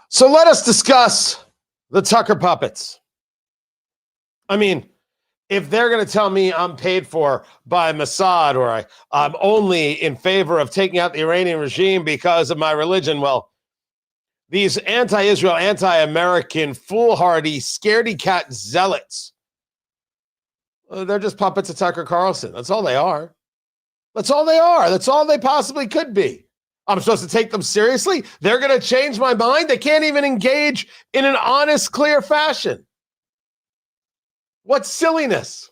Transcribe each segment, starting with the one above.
So let us discuss the Tucker puppets. I mean, if they're going to tell me I'm paid for by Mossad or I'm only in favor of taking out the Iranian regime because of my religion, well, these anti-Israel, anti-American, foolhardy, scaredy cat zealots, they're just puppets of Tucker Carlson. That's all they are. That's all they are. That's all they possibly could be. I'm supposed to take them seriously? They're going to change my mind? They can't even engage in an honest, clear fashion. What silliness.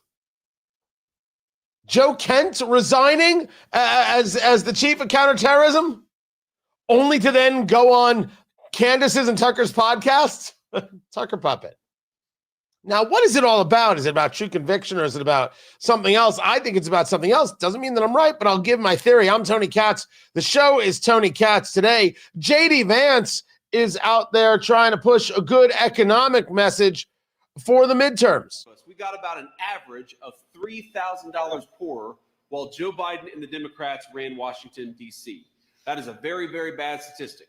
Joe Kent resigning as the chief of counterterrorism, only to then go on Candace's and Tucker's podcasts? Tucker puppet. Now, what is it all about? Is it about true conviction or is it about something else? I think it's about something else. Doesn't mean that I'm right, but I'll give my theory. I'm Tony Katz. The show is Tony Katz Today. J.D. Vance is out there trying to push a good economic message for the midterms. We got about an average of $3,000 poorer while Joe Biden and the Democrats ran Washington, D.C. That is a very, very bad statistic.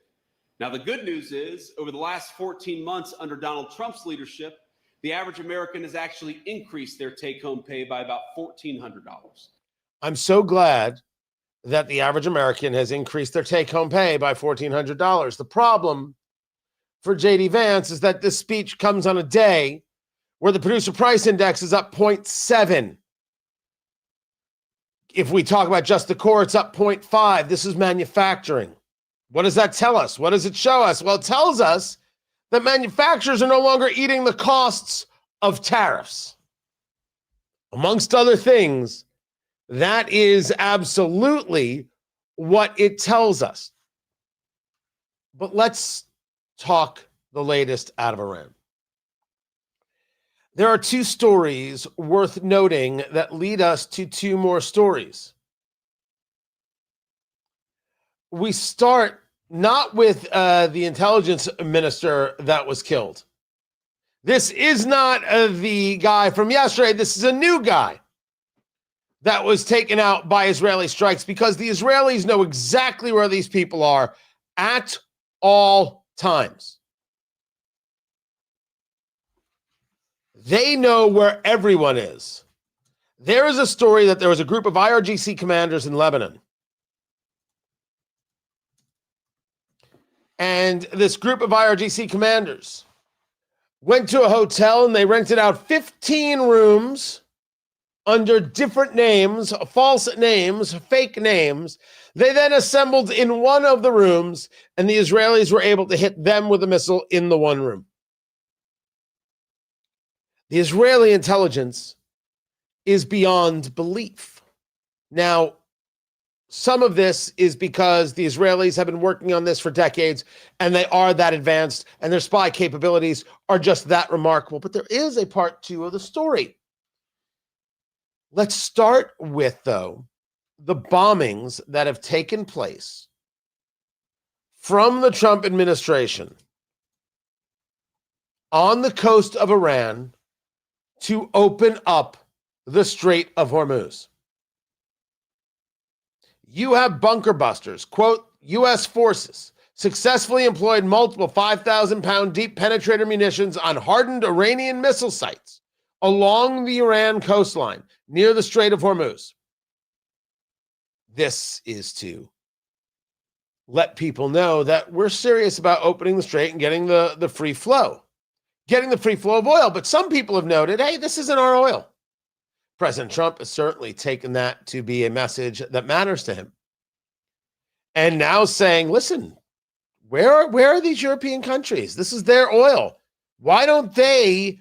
Now, the good news is over the last 14 months under Donald Trump's leadership, the average American has actually increased their take-home pay by about $1,400. I'm so glad that the average American has increased their take-home pay by $1,400. The problem for J.D. Vance is that this speech comes on a day where the producer price index is up 0.7. If we talk about just the core, it's up 0.5. This is manufacturing. What does that tell us? What does it show us? Well, it tells us that manufacturers are no longer eating the costs of tariffs. Amongst other things, that is absolutely what it tells us. But let's talk the latest out of Iran. There are two stories worth noting that lead us to two more stories. We start not with the intelligence minister that was killed. This is not the guy from yesterday. This is a new guy that was taken out by Israeli strikes because the Israelis know exactly where these people are at all times. They know where everyone is. There is a story that there was a group of IRGC commanders in Lebanon. And this group of IRGC commanders went to a hotel and they rented out 15 rooms under different names, false names, fake names. They then assembled in one of the rooms and the Israelis were able to hit them with a missile in the one room. The Israeli intelligence is beyond belief. Now, some of this is because the Israelis have been working on this for decades and they are that advanced and their spy capabilities are just that remarkable. But there is a part two of the story. Let's start with, though, the bombings that have taken place from the Trump administration on the coast of Iran to open up the Strait of Hormuz. You have bunker busters, quote, U.S. forces successfully employed multiple 5,000-pound deep penetrator munitions on hardened Iranian missile sites along the Iran coastline near the Strait of Hormuz. This is to let people know that we're serious about opening the strait and getting the free flow of oil. But some people have noted, hey, this isn't our oil. President Trump has certainly taken that to be a message that matters to him. And now saying, listen, where are these European countries? This is their oil. Why don't they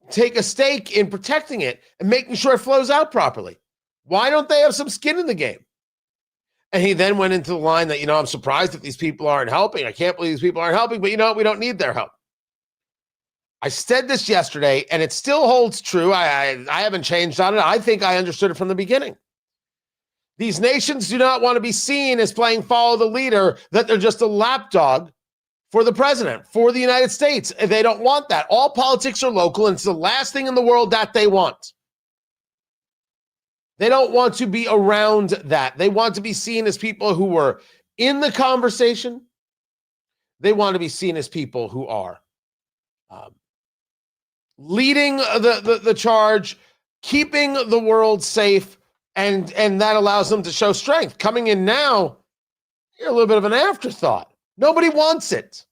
take a stake in protecting it and making sure it flows out properly? Why don't they have some skin in the game? And he then went into the line that, I'm surprised that these people aren't helping. I can't believe these people aren't helping, but we don't need their help. I said this yesterday, and it still holds true. I haven't changed on it. I think I understood it from the beginning. These nations do not want to be seen as playing follow the leader, that they're just a lapdog for the president, for the United States. They don't want that. All politics are local, and it's the last thing in the world that they want. They don't want to be around that. They want to be seen as people who were in the conversation, They want to be seen as people who are leading the charge, keeping the world safe, and that allows them to show strength. Coming in now, you're a little bit of an afterthought. Nobody wants it.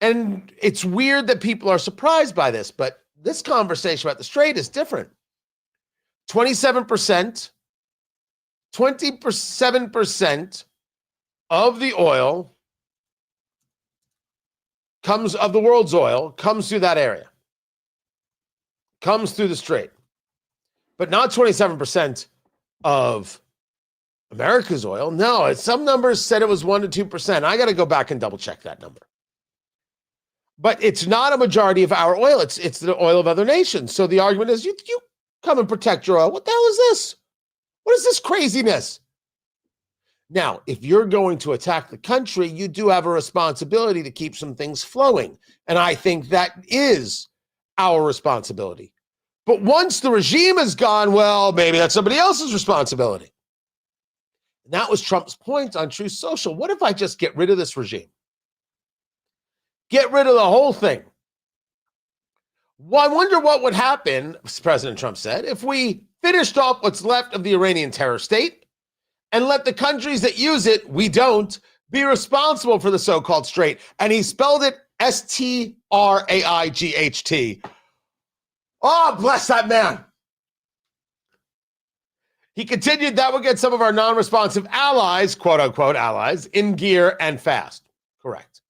And it's weird that people are surprised by this, but this conversation about the Strait is different. 27% of the oil of the world's oil comes through that area, comes through the Strait, but not 27% of America's oil. No, some numbers said it was 1% to 2%. I got to go back and double check that number. But it's not a majority of our oil. It's the oil of other nations. So the argument is, you come and protect your oil. What the hell is this? What is this craziness? Now, if you're going to attack the country, you do have a responsibility to keep some things flowing. And I think that is our responsibility. But once the regime is gone, well, maybe that's somebody else's responsibility. And that was Trump's point on Truth Social. What if I just get rid of this regime? Get rid of the whole thing. Well, I wonder what would happen, President Trump said, if we finished off what's left of the Iranian terror state and let the countries that use it, we don't, be responsible for the so-called Strait. And he spelled it Straight. Oh, bless that man. He continued that would get some of our non-responsive allies, quote unquote allies, in gear and fast. Correct.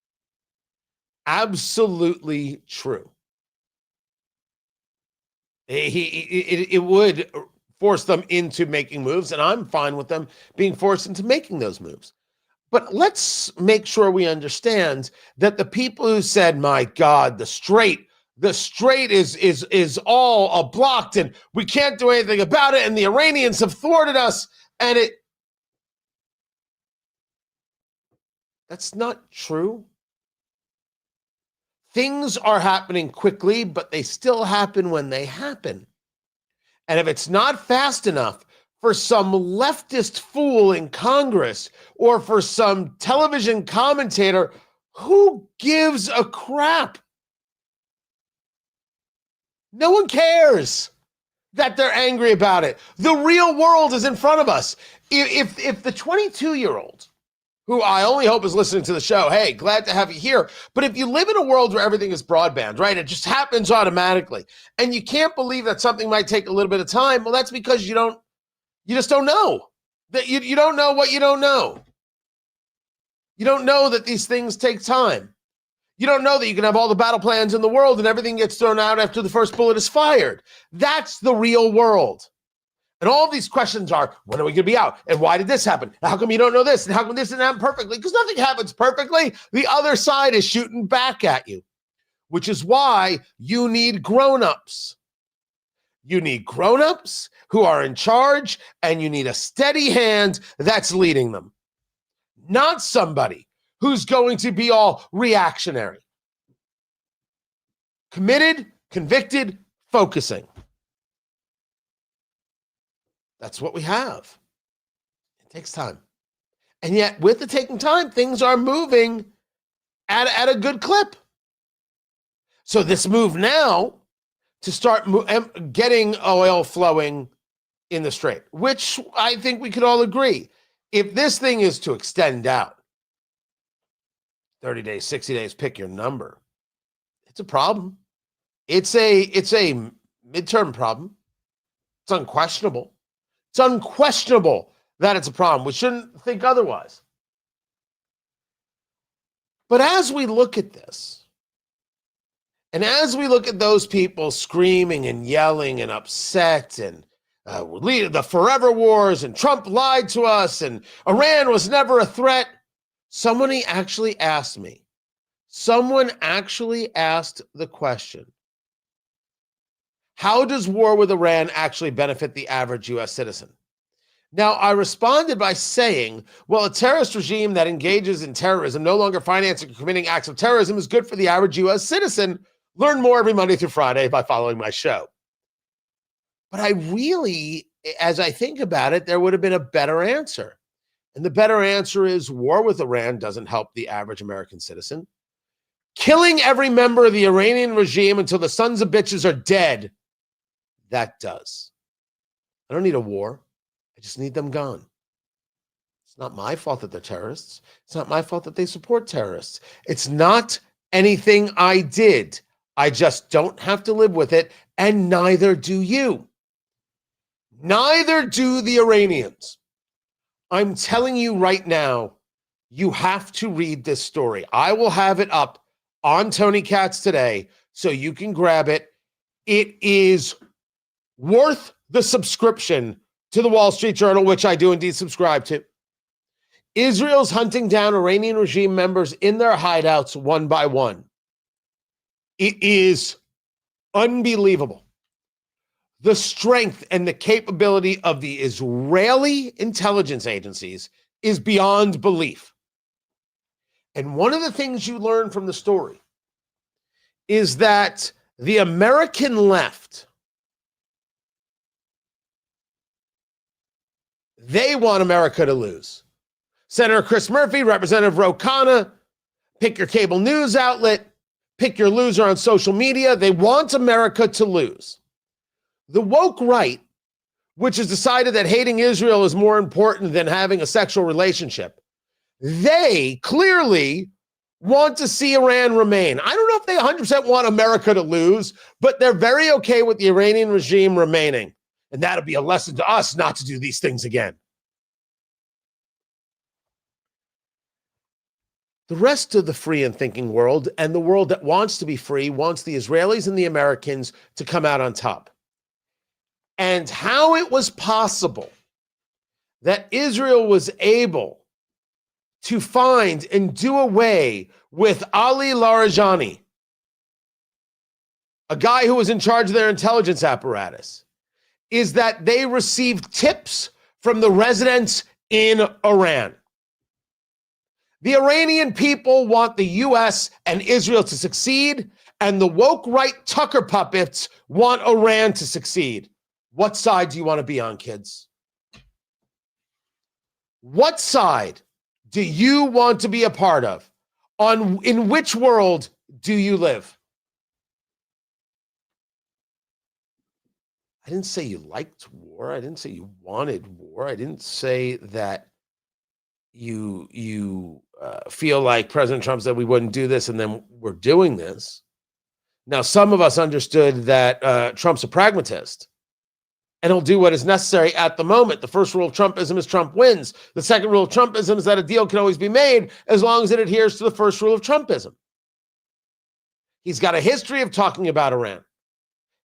Absolutely true. It would force them into making moves, and I'm fine with them being forced into making those moves. But let's make sure we understand that the people who said, my God, the Strait is all blocked and we can't do anything about it, and the Iranians have thwarted us, and that's not true. Things are happening quickly, but they still happen when they happen. And if it's not fast enough for some leftist fool in Congress or for some television commentator, who gives a crap? No one cares that they're angry about it. The real world is in front of us. If the 22-year-old, who I only hope is listening to the show, hey, glad to have you here. But if you live in a world where everything is broadband, right, it just happens automatically, and you can't believe that something might take a little bit of time, well, that's because you just don't know. That you don't know what you don't know. You don't know that these things take time. You don't know that you can have all the battle plans in the world and everything gets thrown out after the first bullet is fired. That's the real world. And all of these questions are, when are we going to be out? And why did this happen? And how come you don't know this? And how come this didn't happen perfectly? Because nothing happens perfectly. The other side is shooting back at you, which is why you need grown-ups. You need grown-ups who are in charge, and you need a steady hand that's leading them. Not somebody who's going to be all reactionary. Committed, convicted, focusing. That's what we have. It takes time. And yet, with the taking time, things are moving at a good clip. So this move now to start getting oil flowing in the Strait, which I think we could all agree, if this thing is to extend out 30 days, 60 days, pick your number, it's a problem. It's a midterm problem. It's unquestionable. It's unquestionable that it's a problem. We shouldn't think otherwise. But as we look at this, and as we look at those people screaming and yelling and upset and the forever wars and Trump lied to us and Iran was never a threat, someone actually asked me. Someone actually asked the question, how does war with Iran actually benefit the average U.S. citizen? Now, I responded by saying, well, a terrorist regime that engages in terrorism, no longer financing or committing acts of terrorism, is good for the average U.S. citizen. Learn more every Monday through Friday by following my show. But I really, as I think about it, there would have been a better answer. And the better answer is war with Iran doesn't help the average American citizen. Killing every member of the Iranian regime until the sons of bitches are dead, that does. I don't need a war. I just need them gone. It's not my fault that they're terrorists. It's not my fault that they support terrorists. It's not anything I did. I just don't have to live with it, and neither do you. Neither do the Iranians. I'm telling you right now, you have to read this story. I will have it up on Tony Katz today so you can grab it. It is worth the subscription to the Wall Street Journal, which I do indeed subscribe to. Israel's hunting down Iranian regime members in their hideouts one by one. It is unbelievable. The strength and the capability of the Israeli intelligence agencies is beyond belief. And one of the things you learn from the story is that the American left, they want America to lose. Senator Chris Murphy, Representative Ro Khanna, pick your cable news outlet, pick your loser on social media. They want America to lose. The woke right, which has decided that hating Israel is more important than having a sexual relationship, they clearly want to see Iran remain. I don't know if they 100% want America to lose, but they're very okay with the Iranian regime remaining. And that'll be a lesson to us not to do these things again. The rest of the free and thinking world, and the world that wants to be free, wants the Israelis and the Americans to come out on top. And how it was possible that Israel was able to find and do away with Ali Larijani, a guy who was in charge of their intelligence apparatus, is that they received tips from the residents in Iran. The Iranian people want the U.S. and Israel to succeed, and the woke right Tucker puppets want Iran to succeed. What side do you want to be on, kids? What side do you want to be a part of? In which world do you live? I didn't say you liked war. I didn't say you wanted war. I didn't say that you feel like President Trump said we wouldn't do this and then we're doing this. Now, some of us understood that Trump's a pragmatist and he'll do what is necessary at the moment. The first rule of Trumpism is Trump wins. The second rule of Trumpism is that a deal can always be made as long as it adheres to the first rule of Trumpism. He's got a history of talking about Iran.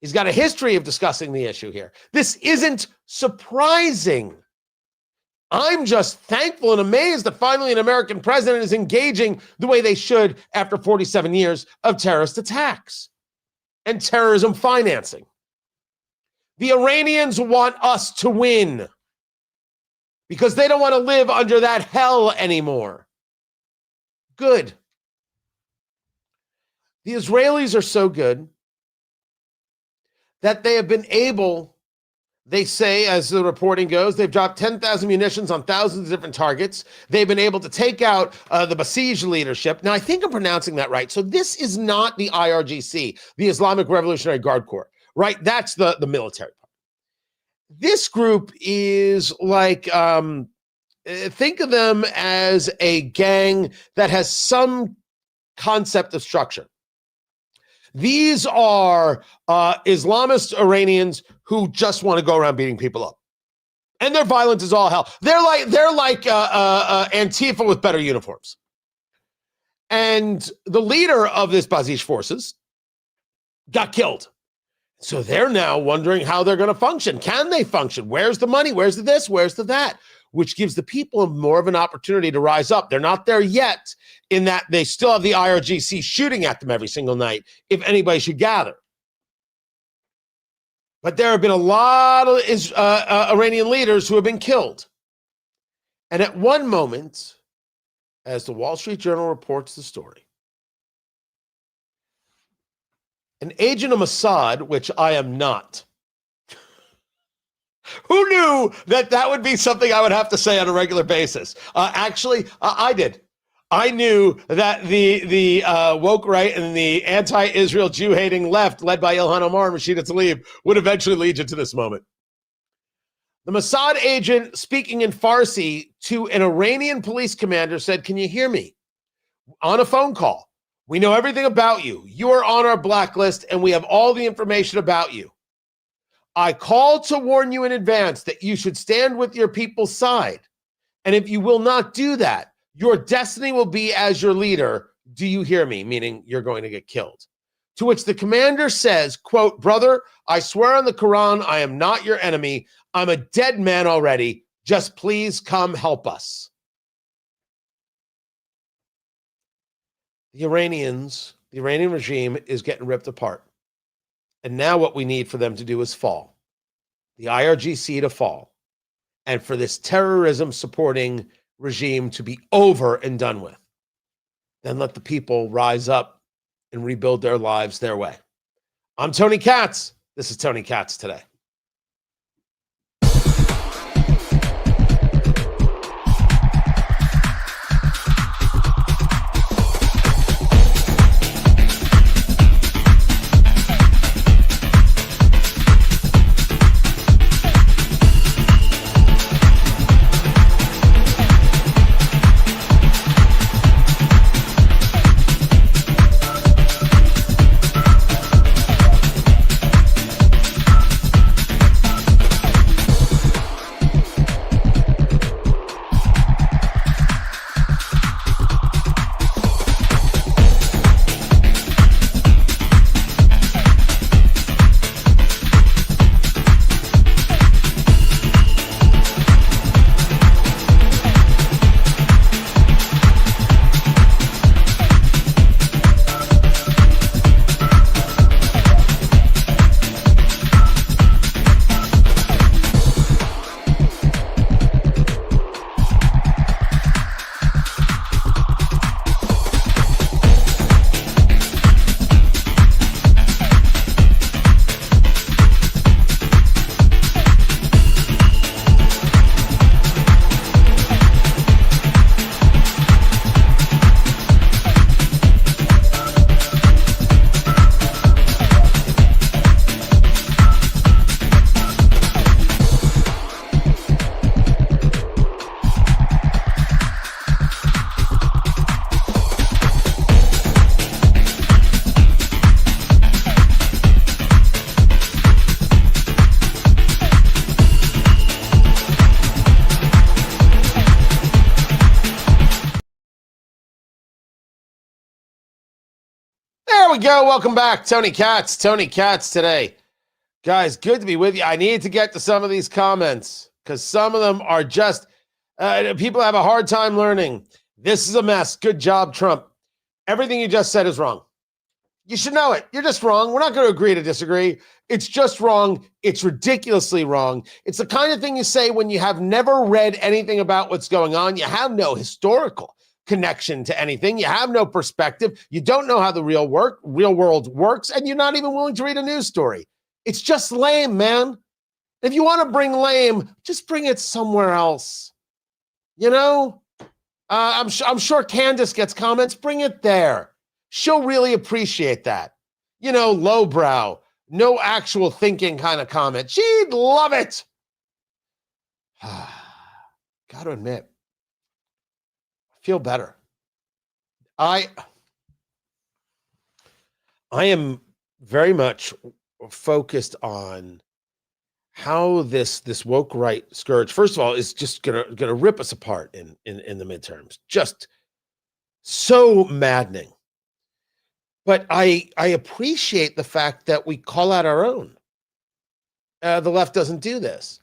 He's got a history of discussing the issue here. This isn't surprising. I'm just thankful and amazed that finally an American president is engaging the way they should after 47 years of terrorist attacks and terrorism financing. The Iranians want us to win because they don't want to live under that hell anymore. Good. The Israelis are so good that they have been able, they say, as the reporting goes, they've dropped 10,000 munitions on thousands of different targets. They've been able to take out the Basij leadership. Now, I think I'm pronouncing that right. So this is not the IRGC, the Islamic Revolutionary Guard Corps, right? That's the military part. This group is like, think of them as a gang that has some concept of structure. These are Islamist Iranians who just want to go around beating people up, and their violence is all hell. They're like Antifa with better uniforms. And the leader of this Basij forces got killed, so they're now wondering how they're going to function. Can they function? Where's the money? Where's the this? Where's the that? Which gives the people more of an opportunity to rise up. They're not there yet, in that they still have the IRGC shooting at them every single night, if anybody should gather. But there have been a lot of Iranian leaders who have been killed. And at one moment, as the Wall Street Journal reports the story, an agent of Mossad, which I am not. Who knew that would be something I would have to say on a regular basis? Actually, I did. I knew that the woke right and the anti-Israel Jew-hating left, led by Ilhan Omar and Rashida Tlaib, would eventually lead you to this moment. The Mossad agent speaking in Farsi to an Iranian police commander said, "Can you hear me?" On a phone call. "We know everything about you. You are on our blacklist, and we have all the information about you. I called to warn you in advance that you should stand with your people's side. And if you will not do that, your destiny will be as your leader. Do you hear me?" Meaning you're going to get killed. To which the commander says, quote, "Brother, I swear on the Quran, I am not your enemy. I'm a dead man already. Just please come help us." The Iranian regime is getting ripped apart. And now what we need for them to do is fall. The IRGC to fall. And for this terrorism supporting regime to be over and done with. Then let the people rise up and rebuild their lives their way. I'm Tony Katz. This is Tony Katz Today. There we go. Welcome back. Tony Katz Today. Guys, good to be with you. I need to get to some of these comments because some of them are just, people have a hard time learning. This is a mess. Good job, Trump. Everything you just said is wrong. You should know it. You're just wrong. We're not going to agree to disagree. It's just wrong. It's ridiculously wrong. It's the kind of thing you say when you have never read anything about what's going on. You have no historical connection to anything. You have no perspective. You don't know how the real world works, and you're not even willing to read a news story. It's just lame, man. If you want to bring lame, just bring it somewhere else. You know, I'm sure Candace gets comments. Bring it there. She'll really appreciate that. You know, lowbrow, no actual thinking kind of comment. She'd love it. Got to admit, I feel better. I am very much focused on how this woke right scourge, first of all, is just gonna rip us apart in the midterms. Just so maddening. But I appreciate the fact that we call out our own. The left doesn't do this.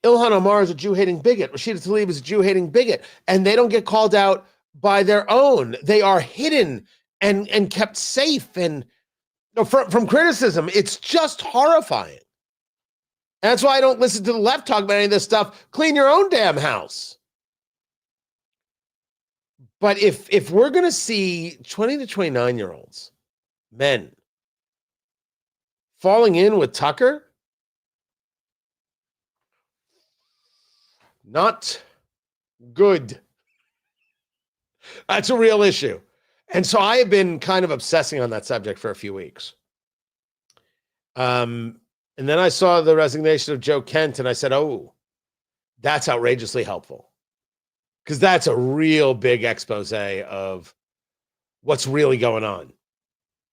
Ilhan Omar is a Jew-hating bigot. Rashida Tlaib is a Jew-hating bigot. And they don't get called out by their own. They are hidden and kept safe and from criticism. It's just horrifying. And that's why I don't listen to the left talk about any of this stuff. Clean your own damn house. But if we're going to see 20 to 29-year-olds, men, falling in with Tucker, Not good. That's a real issue. And so I have been kind of obsessing on that subject for a few weeks. And then I saw the resignation of Joe Kent, and I said, oh, that's outrageously helpful. Because that's a real big expose of what's really going on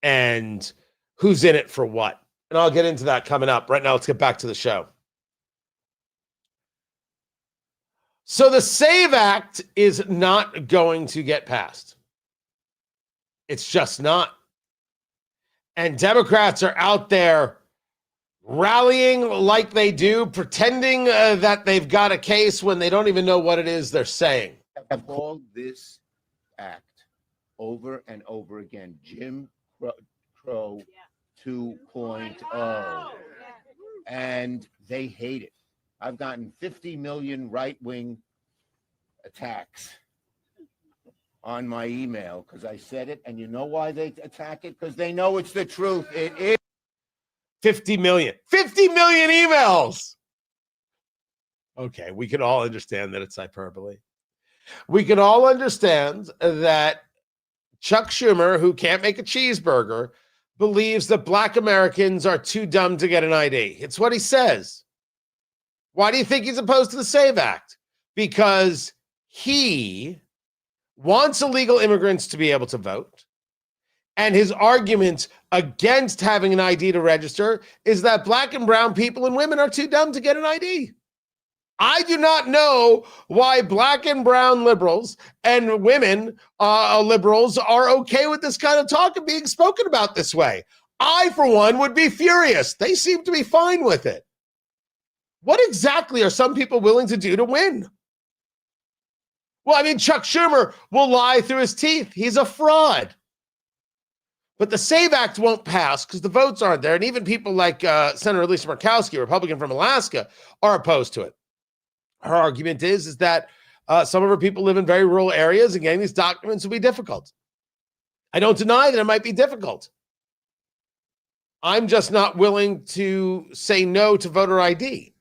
and who's in it for what. And I'll get into that coming up. Right now, let's get back to the show. So the SAVE Act is not going to get passed. It's just not. And Democrats are out there rallying like they do, pretending that they've got a case when they don't even know what it is they're saying. I've called this act over and over again, Jim Crow 2.0, and they hate it. I've gotten 50 million right-wing attacks on my email because I said it, and you know why they attack it? Because they know it's the truth. It is 50 million. 50 million emails. Okay, we can all understand that it's hyperbole. We can all understand that Chuck Schumer, who can't make a cheeseburger, believes that Black Americans are too dumb to get an ID. It's what he says. Why do you think he's opposed to the SAVE Act? Because he wants illegal immigrants to be able to vote. And his argument against having an ID to register is that Black and brown people and women are too dumb to get an ID. I do not know why Black and brown liberals and women liberals are okay with this kind of talk and being spoken about this way. I, for one, would be furious. They seem to be fine with it. What exactly are some people willing to do to win? Well, I mean, Chuck Schumer will lie through his teeth. He's a fraud. But the SAVE Act won't pass because the votes aren't there. And even people like Senator Lisa Murkowski, a Republican from Alaska, are opposed to it. Her argument is that some of her people live in very rural areas and getting these documents will be difficult. I don't deny that it might be difficult. I'm just not willing to say no to voter ID.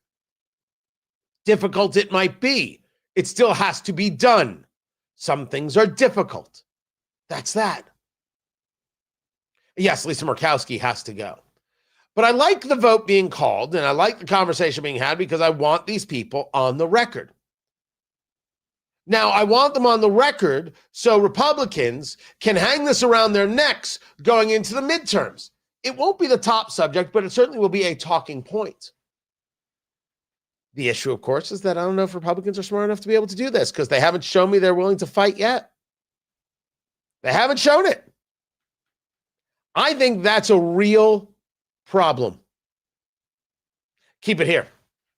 Difficult it might be. It still has to be done. Some things are difficult. That's that. Yes, Lisa Murkowski has to go. But I like the vote being called, and I like the conversation being had because I want these people on the record. Now, I want them on the record so Republicans can hang this around their necks going into the midterms. It won't be the top subject, but it certainly will be a talking point. The issue, of course, is that I don't know if Republicans are smart enough to be able to do this because they haven't shown me they're willing to fight yet. They haven't shown it. I think that's a real problem. Keep it here.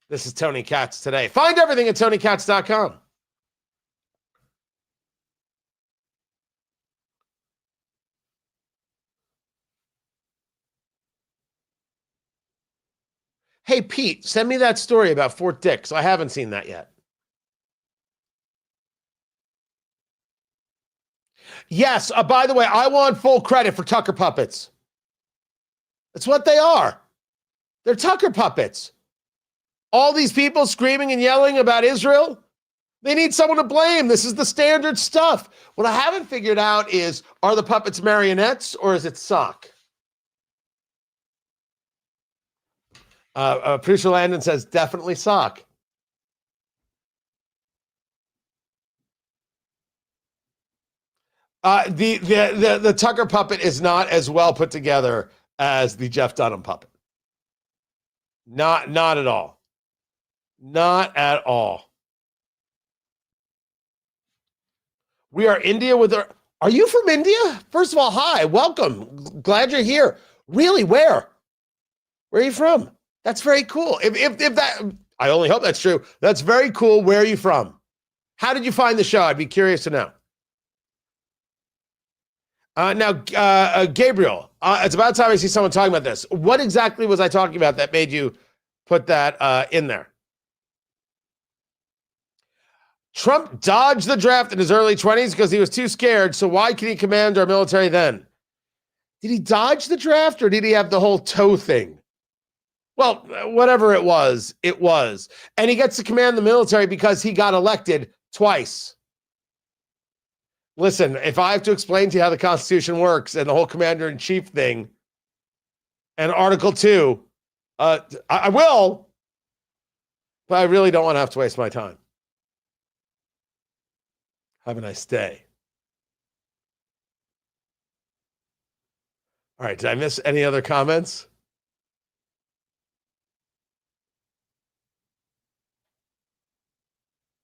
This is Tony Katz today. Find everything at TonyKatz.com. Hey, Pete, send me that story about Fort Dix. I haven't seen that yet. Yes, by the way, I want full credit for Tucker puppets. That's what they are. They're Tucker puppets. All these people screaming and yelling about Israel, they need someone to blame. This is the standard stuff. What I haven't figured out is, are the puppets marionettes or is it sock? Producer Landon says, definitely sock. The Tucker puppet is not as well put together as the Jeff Dunham puppet. Not at all. Not at all. We are India with our... Are you from India? First of all, hi, welcome. Glad you're here. Really, where? Where are you from? That's very cool. If that... I only hope that's true. That's very cool. Where are you from? How did you find the show? I'd be curious to know. Now, Gabriel, it's about time I see someone talking about this. What exactly was I talking about that made you put that in there? Trump dodged the draft in his early 20s because he was too scared. So why can he command our military then? Did he dodge the draft or did he have the whole toe thing? Well, whatever it was, it was. And he gets to command the military because he got elected twice. Listen, if I have to explain to you how the Constitution works and the whole commander-in-chief thing and Article 2, I will, but I really don't want to have to waste my time. Have a nice day. All right, did I miss any other comments?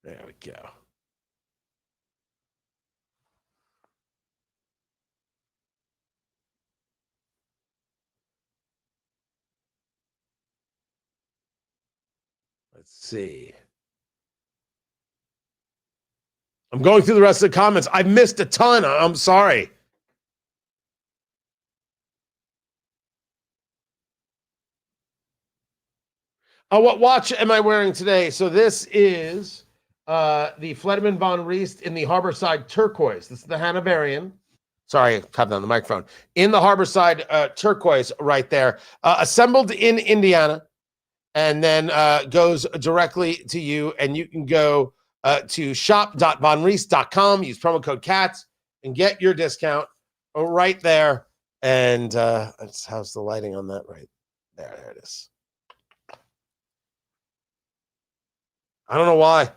There we go. Let's see. I'm going through the rest of the comments. I missed a ton. I'm sorry. What watch am I wearing today? So this is the Fledman von Riest in the Harborside turquoise. This is the Hanoverian. Sorry, I have that on the microphone. In the Harborside turquoise right there. Assembled in Indiana. And then goes directly to you. And you can go to shop.vonriest.com. Use promo code Katz and get your discount right there. And how's the lighting on that right there? There it is. I don't know why.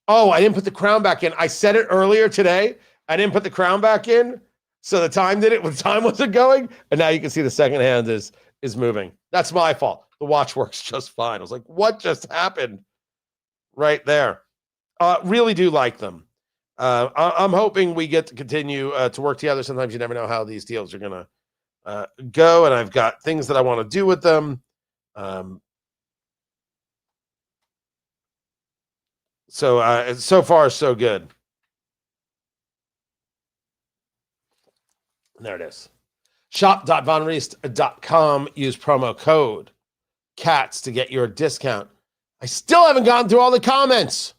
Oh, I didn't put the crown back in. I said it earlier today. I didn't put the crown back in. So the time did it when the time wasn't going. And now you can see the second hand is moving. That's my fault. The watch works just fine. I was like, what just happened? Right there. Really do like them. I'm hoping we get to continue to work together. Sometimes you never know how these deals are going to go. And I've got things that I want to do with them. So far, so good. There it is. Shop.vonriest.com. Use promo code Katz to get your discount. I still haven't gotten through all the comments.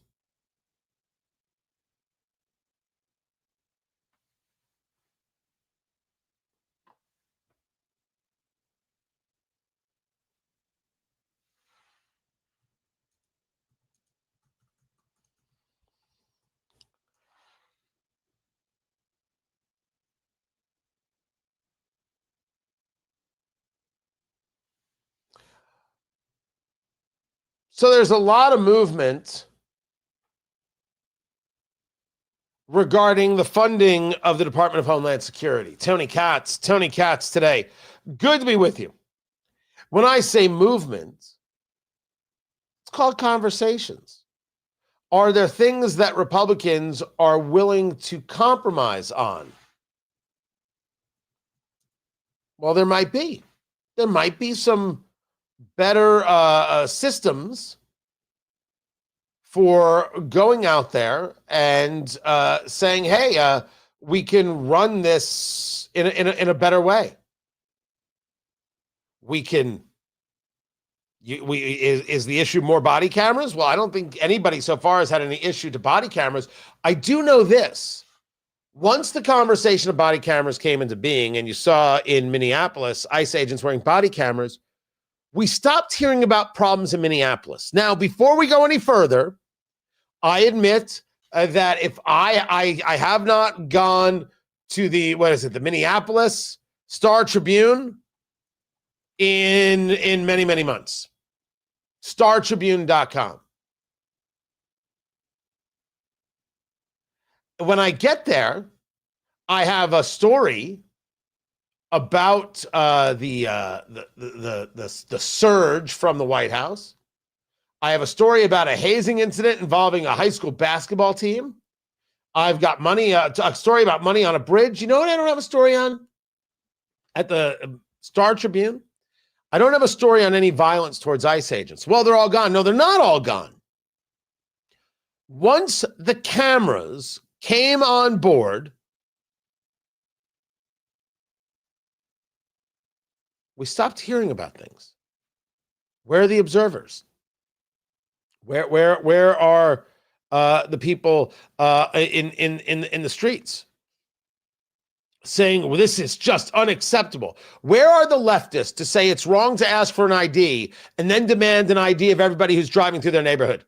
So there's a lot of movement regarding the funding of the Department of Homeland Security. Tony Katz today. Good to be with you. When I say movement, it's called conversations. Are there things that Republicans are willing to compromise on? Well, there might be. There might be some better systems for going out there and saying, hey, we can run this in a better way. We can, is the issue more body cameras? Well, I don't think anybody so far has had any issue to body cameras. I do know this. Once the conversation of body cameras came into being, and you saw in Minneapolis, ICE agents wearing body cameras, we stopped hearing about problems in Minneapolis. Now, before we go any further, I admit that if I have not gone to the Minneapolis Star Tribune in many, many months. StarTribune.com. When I get there, I have a story about the surge from the White House. I have a story about a hazing incident involving a high school basketball team. I've got money, a story about money on a bridge. You know what I don't have a story on? At the Star Tribune? I don't have a story on any violence towards ICE agents. Well, they're all gone. No, they're not all gone. Once the cameras came on board, we stopped hearing about things. Where are the observers? Where are the people in the streets? saying, well, this is just unacceptable. Where are the leftists to say it's wrong to ask for an ID and then demand an ID of everybody who's driving through their neighborhood?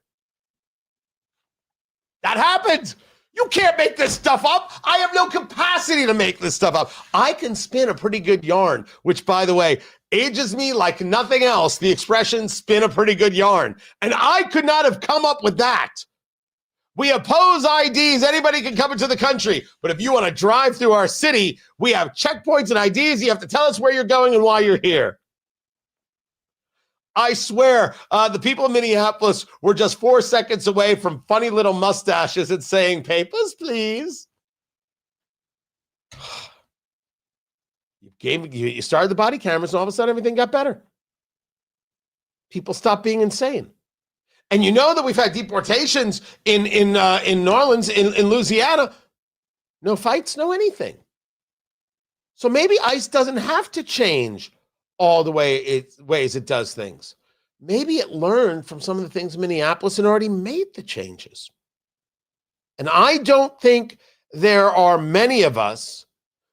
That happens. You can't make this stuff up. I have no capacity to make this stuff up. I can spin a pretty good yarn, which, by the way, ages me like nothing else. The expression spin a pretty good yarn. And I could not have come up with that. We oppose IDs. Anybody can come into the country. But if you want to drive through our city, we have checkpoints and IDs. You have to tell us where you're going and why you're here. I swear, the people in Minneapolis were just 4 seconds away from funny little mustaches and saying, papers, please. You started the body cameras, and all of a sudden everything got better. People stopped being insane. And you know that we've had deportations in New Orleans, in Louisiana. No fights, no anything. So maybe ICE doesn't have to change all the ways it does things. Maybe it learned from some of the things in Minneapolis and already made the changes. And I don't think there are many of us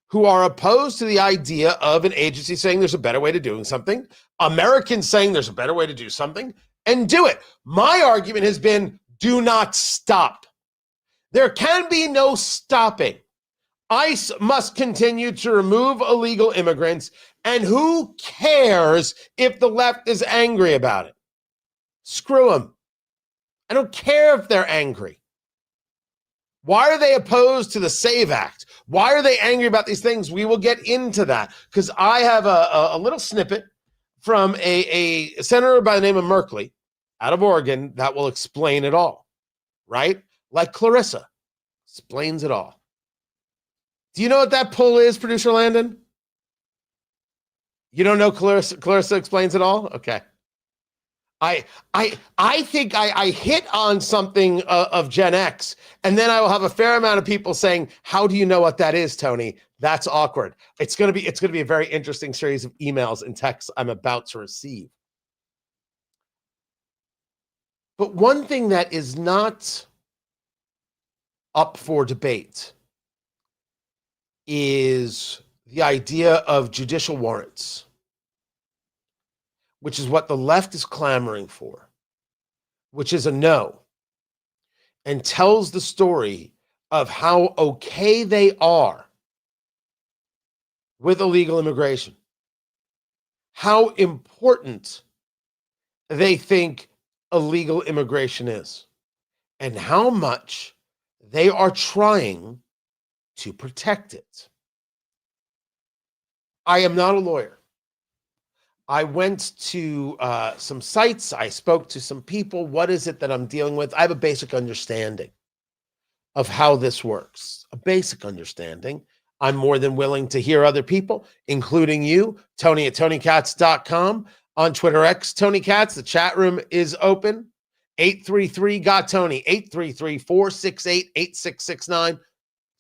who are opposed to the idea of an agency saying there's a better way to doing something, Americans saying there's a better way to do something, and do it. My argument has been, do not stop. There can be no stopping. ICE must continue to remove illegal immigrants, and who cares if the left is angry about it? Screw them. I don't care if they're angry. Why are they opposed to the SAVE Act? Why are they angry about these things? We will get into that, because I have a little snippet from a senator by the name of Merkley out of Oregon that will explain it all, right? Like Clarissa explains it all. Do you know what that pull is, producer Landon? You don't know Clarissa explains it all? Okay. I think I hit on something of Gen X, and then I will have a fair amount of people saying, how do you know what that is, Tony? That's awkward. It's going to be a very interesting series of emails and texts I'm about to receive. But one thing that is not up for debate is the idea of judicial warrants, which is what the left is clamoring for, which is a no, and tells the story of how okay they are with illegal immigration, how important they think illegal immigration is, and how much they are trying to protect it. I am not a lawyer. I went to some sites. I spoke to some people. What is it that I'm dealing with? I have a basic understanding of how this works, a basic understanding. I'm more than willing to hear other people, including you, Tony at TonyKatz.com. On Twitter X, Tony Katz. The chat room is open. 833-GOT-TONY, 833-468-8669.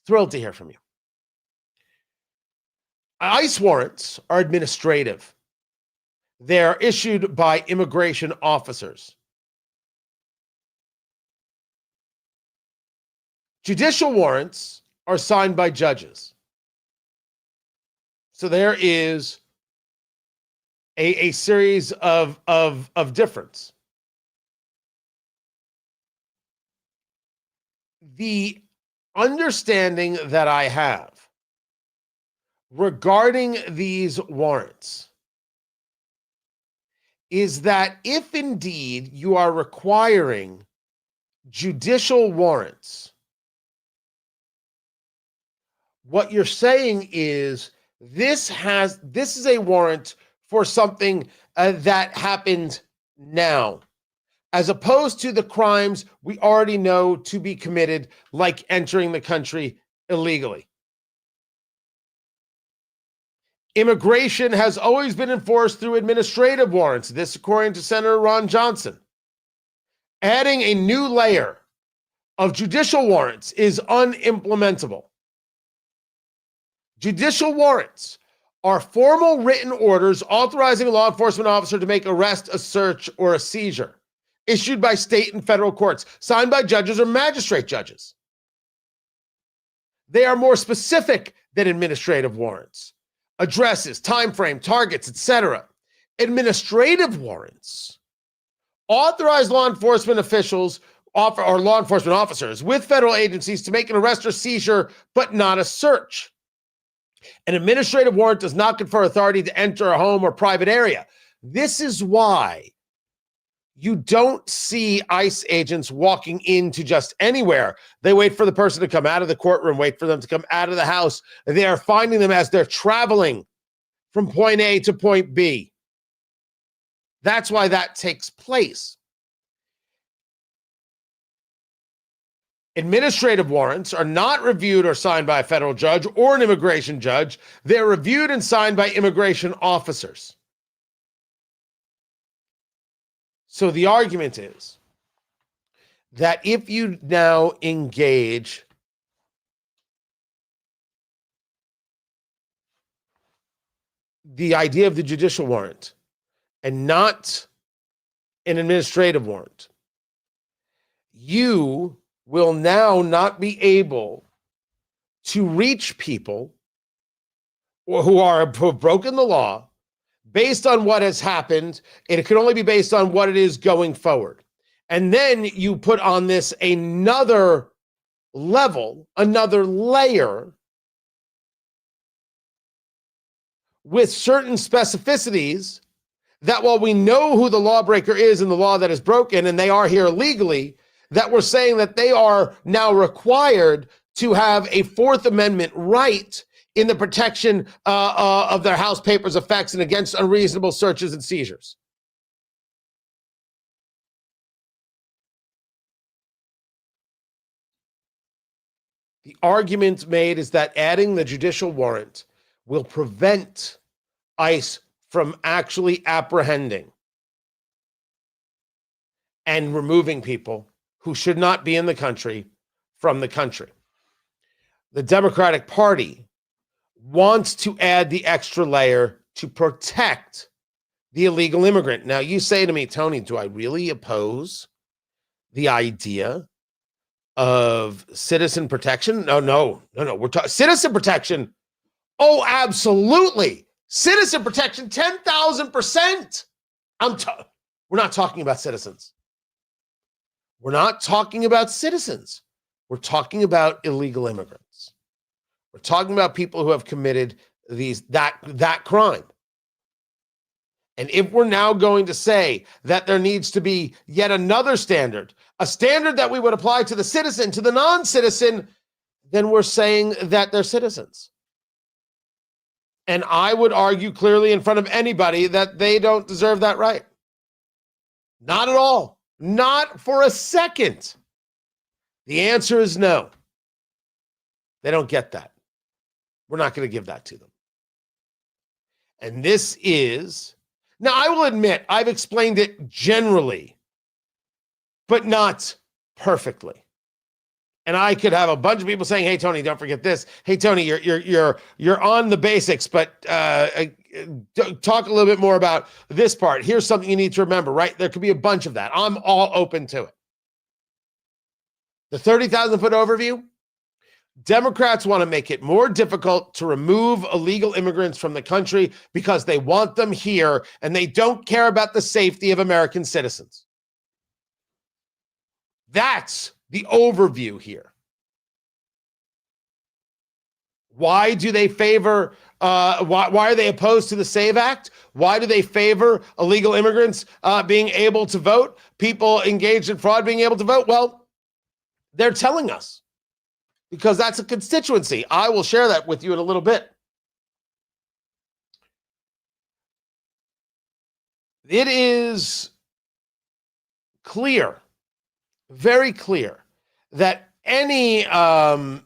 Thrilled to hear from you. ICE warrants are administrative. They're issued by immigration officers. Judicial warrants are signed by judges. So there is a series of difference. The understanding that I have regarding these warrants is that if indeed you are requiring judicial warrants, what you're saying is this is a warrant for something that happened now, as opposed to the crimes we already know to be committed, like entering the country illegally. Immigration has always been enforced through administrative warrants. This, according to Senator Ron Johnson. Adding a new layer of judicial warrants is unimplementable. Judicial warrants are formal written orders authorizing a law enforcement officer to make arrest, a search, or a seizure, issued by state and federal courts, signed by judges or magistrate judges. They are more specific than administrative warrants. Addresses, time frame, targets, etc. Administrative warrants authorize law enforcement officials or law enforcement officers with federal agencies to make an arrest or seizure, but not a search. An administrative warrant does not confer authority to enter a home or private area. This is why you don't see ICE agents walking into just anywhere. They wait for the person to come out of the courtroom, wait for them to come out of the house. They are finding them as they're traveling from point A to point B. That's why that takes place. Administrative warrants are not reviewed or signed by a federal judge or an immigration judge. They're reviewed and signed by immigration officers. So the argument is that if you now engage the idea of the judicial warrant and not an administrative warrant, you will now not be able to reach people who have broken the law based on what has happened, and it can only be based on what it is going forward. And then you put on this another level, another layer with certain specificities that while we know who the lawbreaker is and the law that is broken, and they are here legally, that we're saying that they are now required to have a Fourth Amendment right in the protection of their house papers, effects, and against unreasonable searches and seizures. The argument made is that adding the judicial warrant will prevent ICE from actually apprehending and removing people who should not be in the country from the country. The Democratic Party wants to add the extra layer to protect the illegal immigrant. Now, you say to me, Tony, do I really oppose the idea of citizen protection? No. We're talking citizen protection. Oh, absolutely. Citizen protection, 10,000%. We're not talking about citizens. We're not talking about citizens. We're talking about illegal immigrants. We're talking about people who have committed that crime. And if we're now going to say that there needs to be yet another standard, a standard that we would apply to the citizen, to the non-citizen, then we're saying that they're citizens. And I would argue clearly in front of anybody that they don't deserve that right. Not at all. Not for a second. The answer is no. They don't get that. We're not going to give that to them. And this is, now I will admit, I've explained it generally, but not perfectly. And I could have a bunch of people saying, "Hey Tony, don't forget this. Hey Tony, you're on the basics, but talk a little bit more about this part. Here's something you need to remember." Right? There could be a bunch of that. I'm all open to it. The 30,000-foot overview. Democrats want to make it more difficult to remove illegal immigrants from the country because they want them here and they don't care about the safety of American citizens. That's the overview here. Why do they favor, why are they opposed to the SAVE Act? Why do they favor illegal immigrants being able to vote? People engaged in fraud being able to vote? Well, they're telling us because that's a constituency. I will share that with you in a little bit. It is clear, very clear, that anybody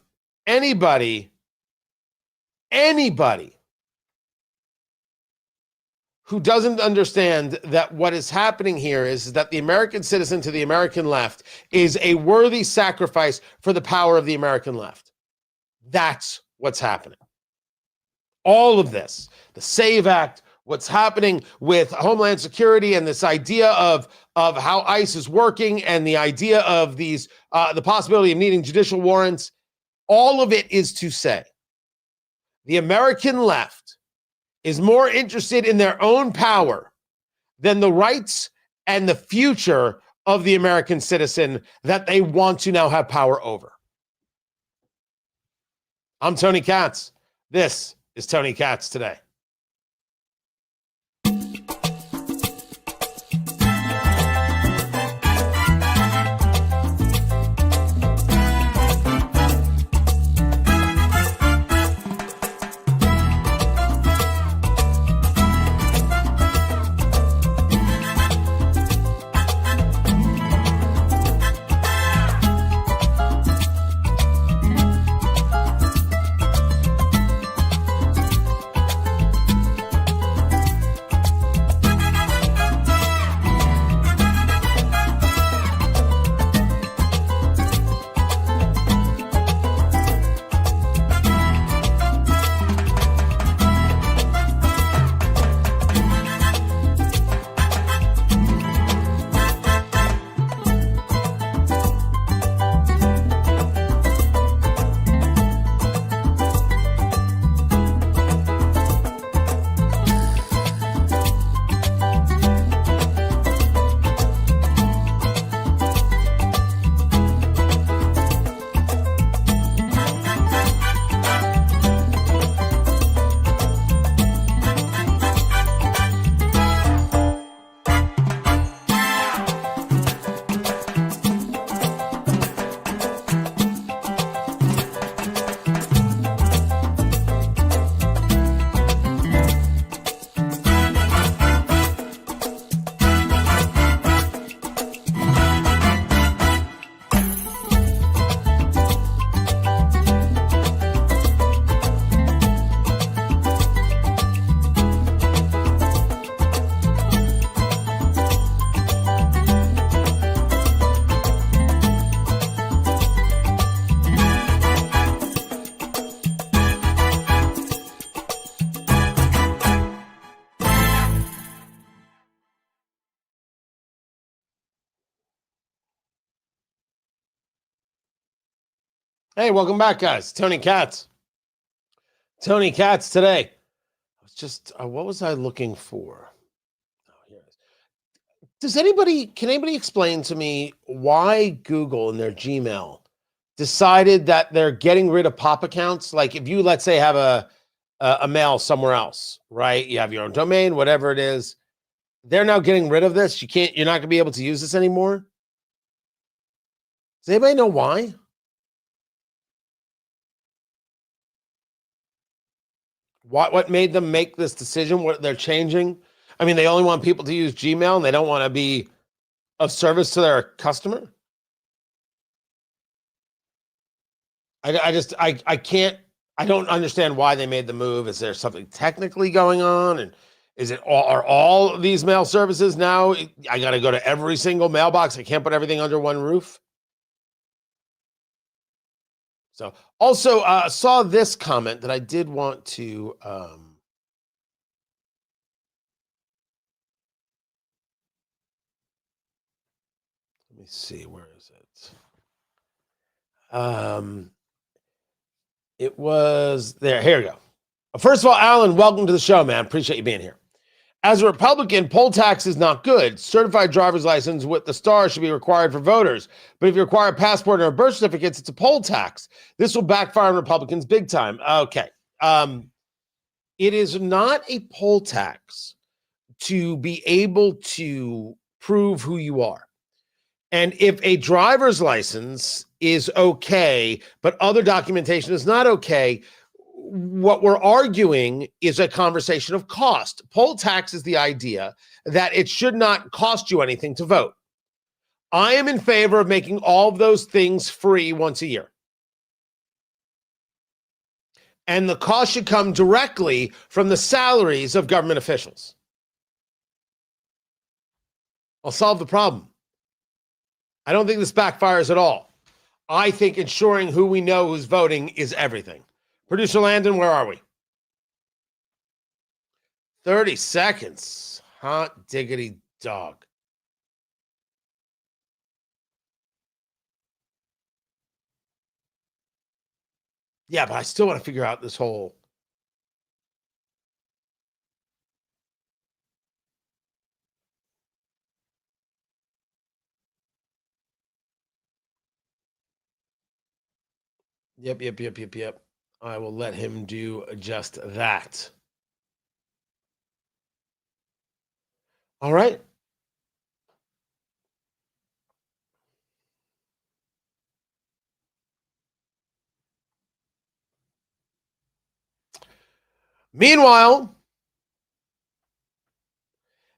who doesn't understand that what is happening here is that the American citizen to the American left is a worthy sacrifice for the power of the American left. That's what's happening. All of this, the SAVE Act, what's happening with Homeland Security and this idea of how ICE is working and the idea of these, the possibility of needing judicial warrants, all of it is to say the American left is more interested in their own power than the rights and the future of the American citizen that they want to now have power over. I'm Tony Katz. This is Tony Katz Today. Hey, welcome back, guys. Tony Katz. Tony Katz Today. I was just, what was I looking for? Oh, here it is. Can anybody explain to me why Google in their Gmail decided that they're getting rid of pop accounts? Like if you, let's say, have a mail somewhere else, right? You have your own domain, whatever it is. They're now getting rid of this. You're not going to be able to use this anymore. Does anybody know why? What made them make this decision? What they're changing? I mean, they only want people to use Gmail and they don't want to be of service to their customer. I don't understand why they made the move. Is there something technically going on? And are all of these mail services now? I got to go to every single mailbox. I can't put everything under one roof. So also saw this comment that I did want to let me see, where is it? It was there. Here we go. First of all, Alan, welcome to the show, man. Appreciate you being here. As a Republican, poll tax is not good. Certified driver's license with the star should be required for voters. But if you require a passport or birth certificates, it's a poll tax. This will backfire on Republicans big time. Okay. It is not a poll tax to be able to prove who you are. And if a driver's license is okay, but other documentation is not okay, what we're arguing is a conversation of cost. Poll tax is the idea that it should not cost you anything to vote. I am in favor of making all of those things free once a year. And the cost should come directly from the salaries of government officials. I'll solve the problem. I don't think this backfires at all. I think ensuring who we know who's voting is everything. Producer Landon, where are we? 30 seconds. Hot diggity dog. Yeah, but I still want to figure out this whole Yep. I will let him do just that. All right. Meanwhile,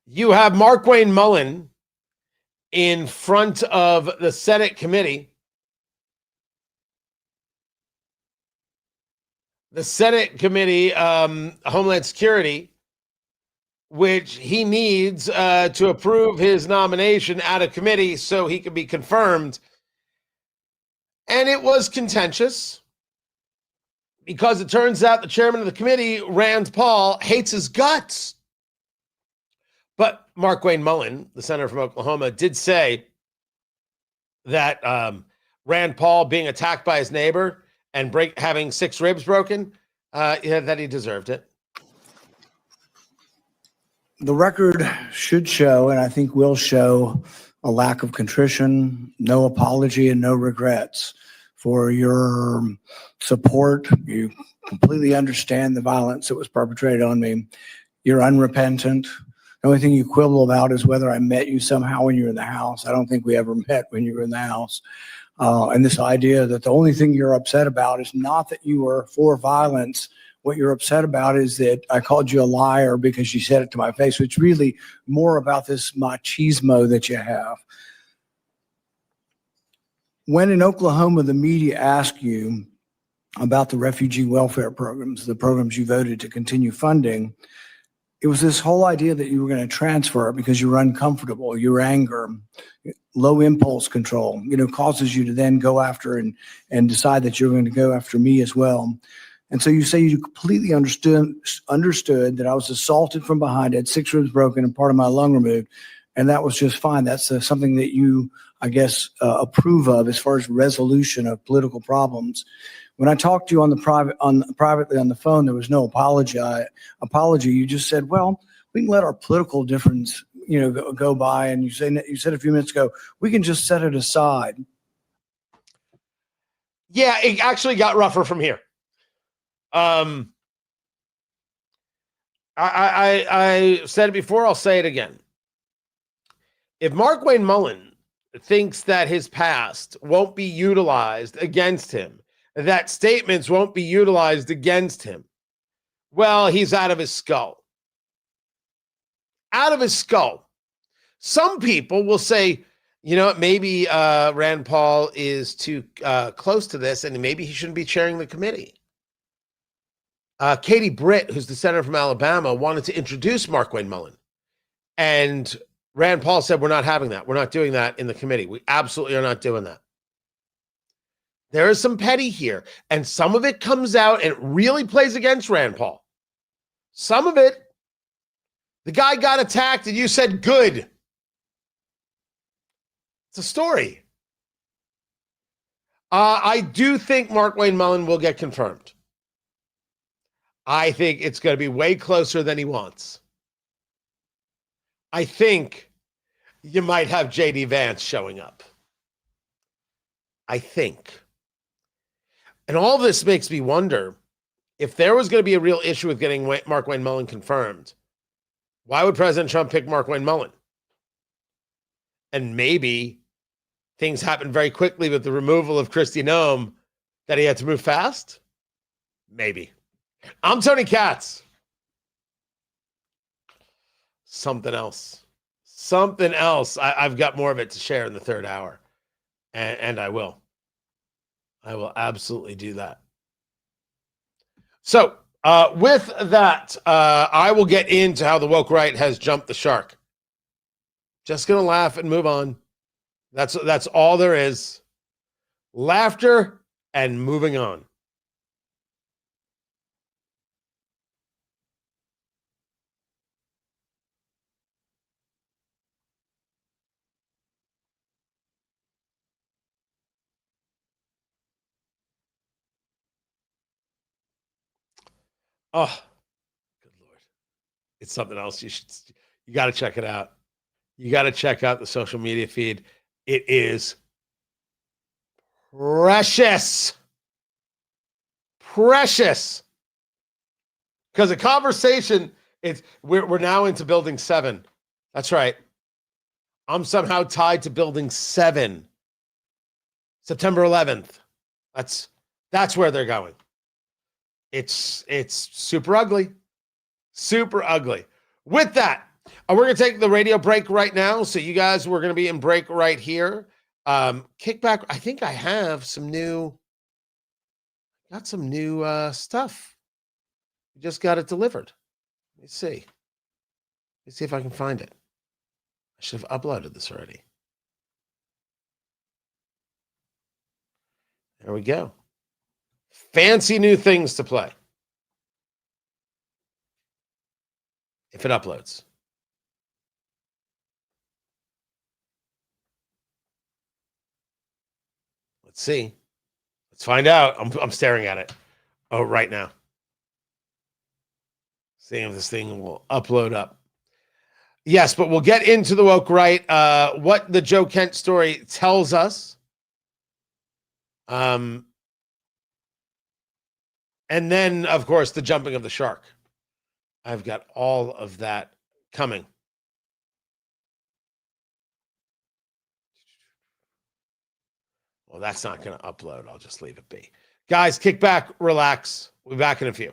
you have Markwayne Mullin in front of the Senate committee. The Senate committee, Homeland Security, which he needs to approve his nomination out of committee so he can be confirmed. And it was contentious because it turns out the chairman of the committee, Rand Paul, hates his guts. But Markwayne Mullin, the senator from Oklahoma, did say that Rand Paul being attacked by his neighbor and having 6 ribs broken, that he deserved it. The record should show, and I think will show, a lack of contrition, no apology, and no regrets for your support. You completely understand the violence that was perpetrated on me. You're unrepentant. The only thing you quibble about is whether I met you somehow when you were in the house. I don't think we ever met when you were in the house. And this idea that the only thing you're upset about is not that you were for violence. What you're upset about is that I called you a liar because you said it to my face, which really more about this machismo that you have. When in Oklahoma, the media asked you about the refugee welfare programs, the programs you voted to continue funding, it was this whole idea that you were going to transfer because you were uncomfortable, your anger, low impulse control, causes you to then go after and decide that you're going to go after me as well. And so you say you completely understood that I was assaulted from behind, had 6 ribs broken and part of my lung removed. And that was just fine. That's something that you, I guess, approve of as far as resolution of political problems. When I talked to you privately on the phone, there was no apology. You just said, well, we can let our political difference, go by. And you said a few minutes ago, we can just set it aside. Yeah, it actually got rougher from here. I said it before, I'll say it again. If Markwayne Mullin thinks that his past won't be utilized against him, that statements won't be utilized against him, well, he's out of his skull. Out of his skull. Some people will say, maybe Rand Paul is too close to this and maybe he shouldn't be chairing the committee. Katie Britt, who's the senator from Alabama, wanted to introduce Markwayne Mullin. And Rand Paul said, we're not having that. We're not doing that in the committee. We absolutely are not doing that. There is some petty here. And some of it comes out and it really plays against Rand Paul. Some of it, the guy got attacked and you said, good. It's a story. I do think Markwayne Mullin will get confirmed. I think it's going to be way closer than he wants. I think you might have J.D. Vance showing up. I think. And all this makes me wonder, if there was going to be a real issue with getting Markwayne Mullin confirmed, why would President Trump pick Markwayne Mullin? And maybe things happened very quickly with the removal of Kristi Noem that he had to move fast? Maybe. I'm Tony Katz. Something else. I've got more of it to share in the third hour. And I will. I will absolutely do that. So with that, I will get into how the woke right has jumped the shark. Just going to laugh and move on. That's all there is. Laughter and moving on. Oh, good Lord. It's something else. You got to check it out. You got to check out the social media feed. It is precious. precious. Because a conversation, we're now into building 7. That's right. I'm somehow tied to building 7. September 11th. That's where they're going. It's super ugly. Super ugly. With that, we're going to take the radio break right now. So you guys, we're going to be in break right here. Kickback. I think I have some new stuff. We just got it delivered. Let me see. Let's see if I can find it. I should have uploaded this already. There we go. Fancy new things to play. If it uploads. Let's see. Let's find out. I'm staring at it. Oh, right now. Seeing if this thing will upload up. Yes, but we'll get into the woke right. What the Joe Kent story tells us. And then, of course, the jumping of the shark. I've got all of that coming. Well, that's not going to upload. I'll just leave it be. Guys, kick back, relax. We'll be back in a few.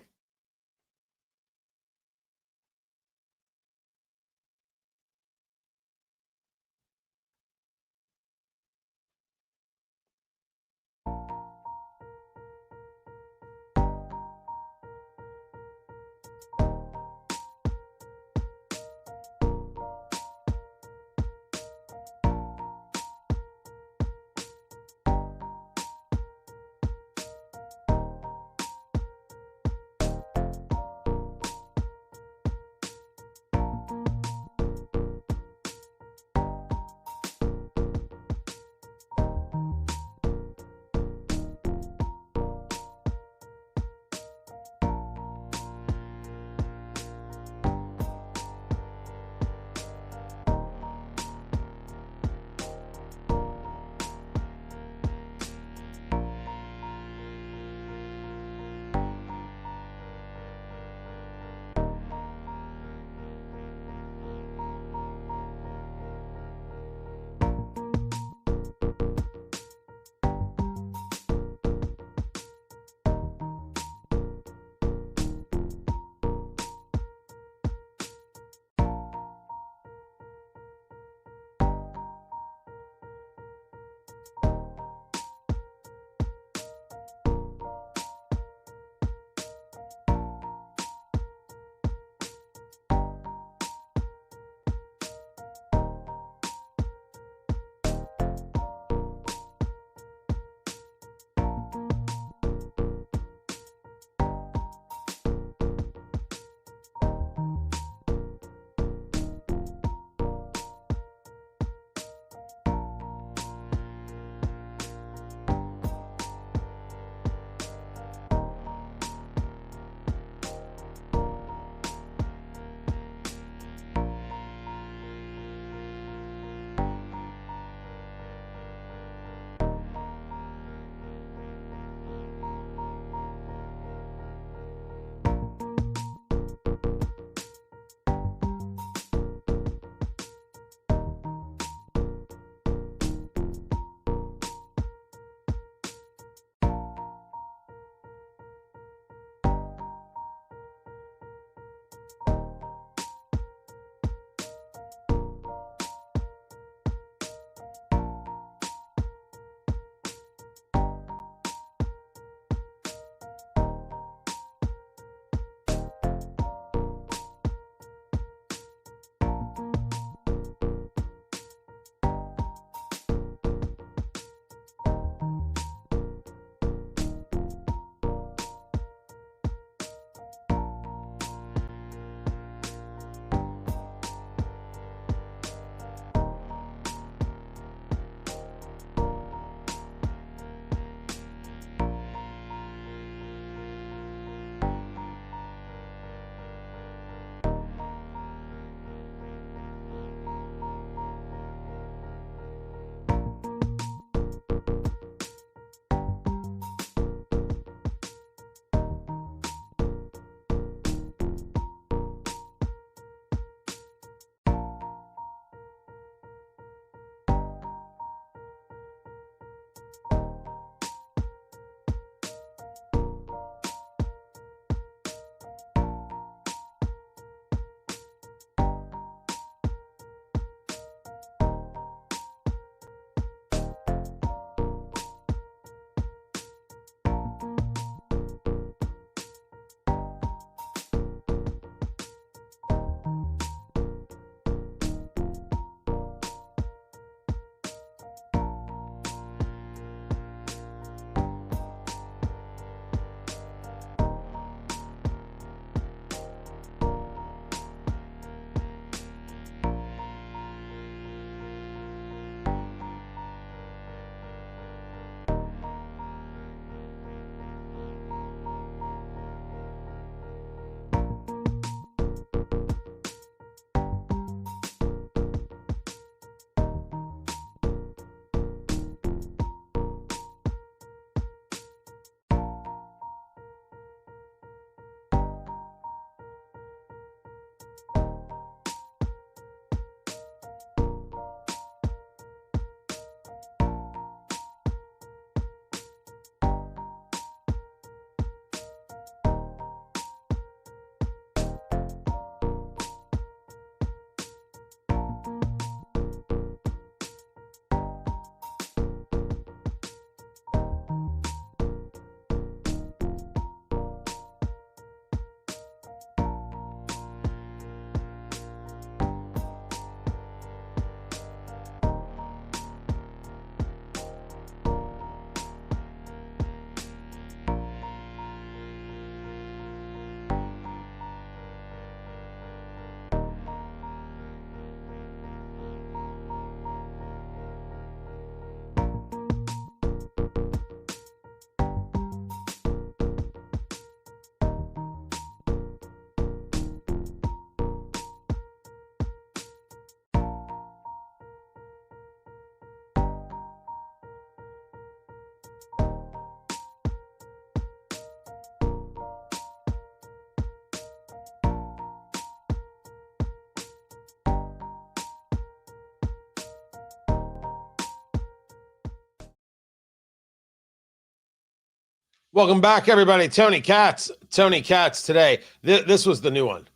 Welcome back, everybody. Tony Katz. Tony Katz today. This was the new one.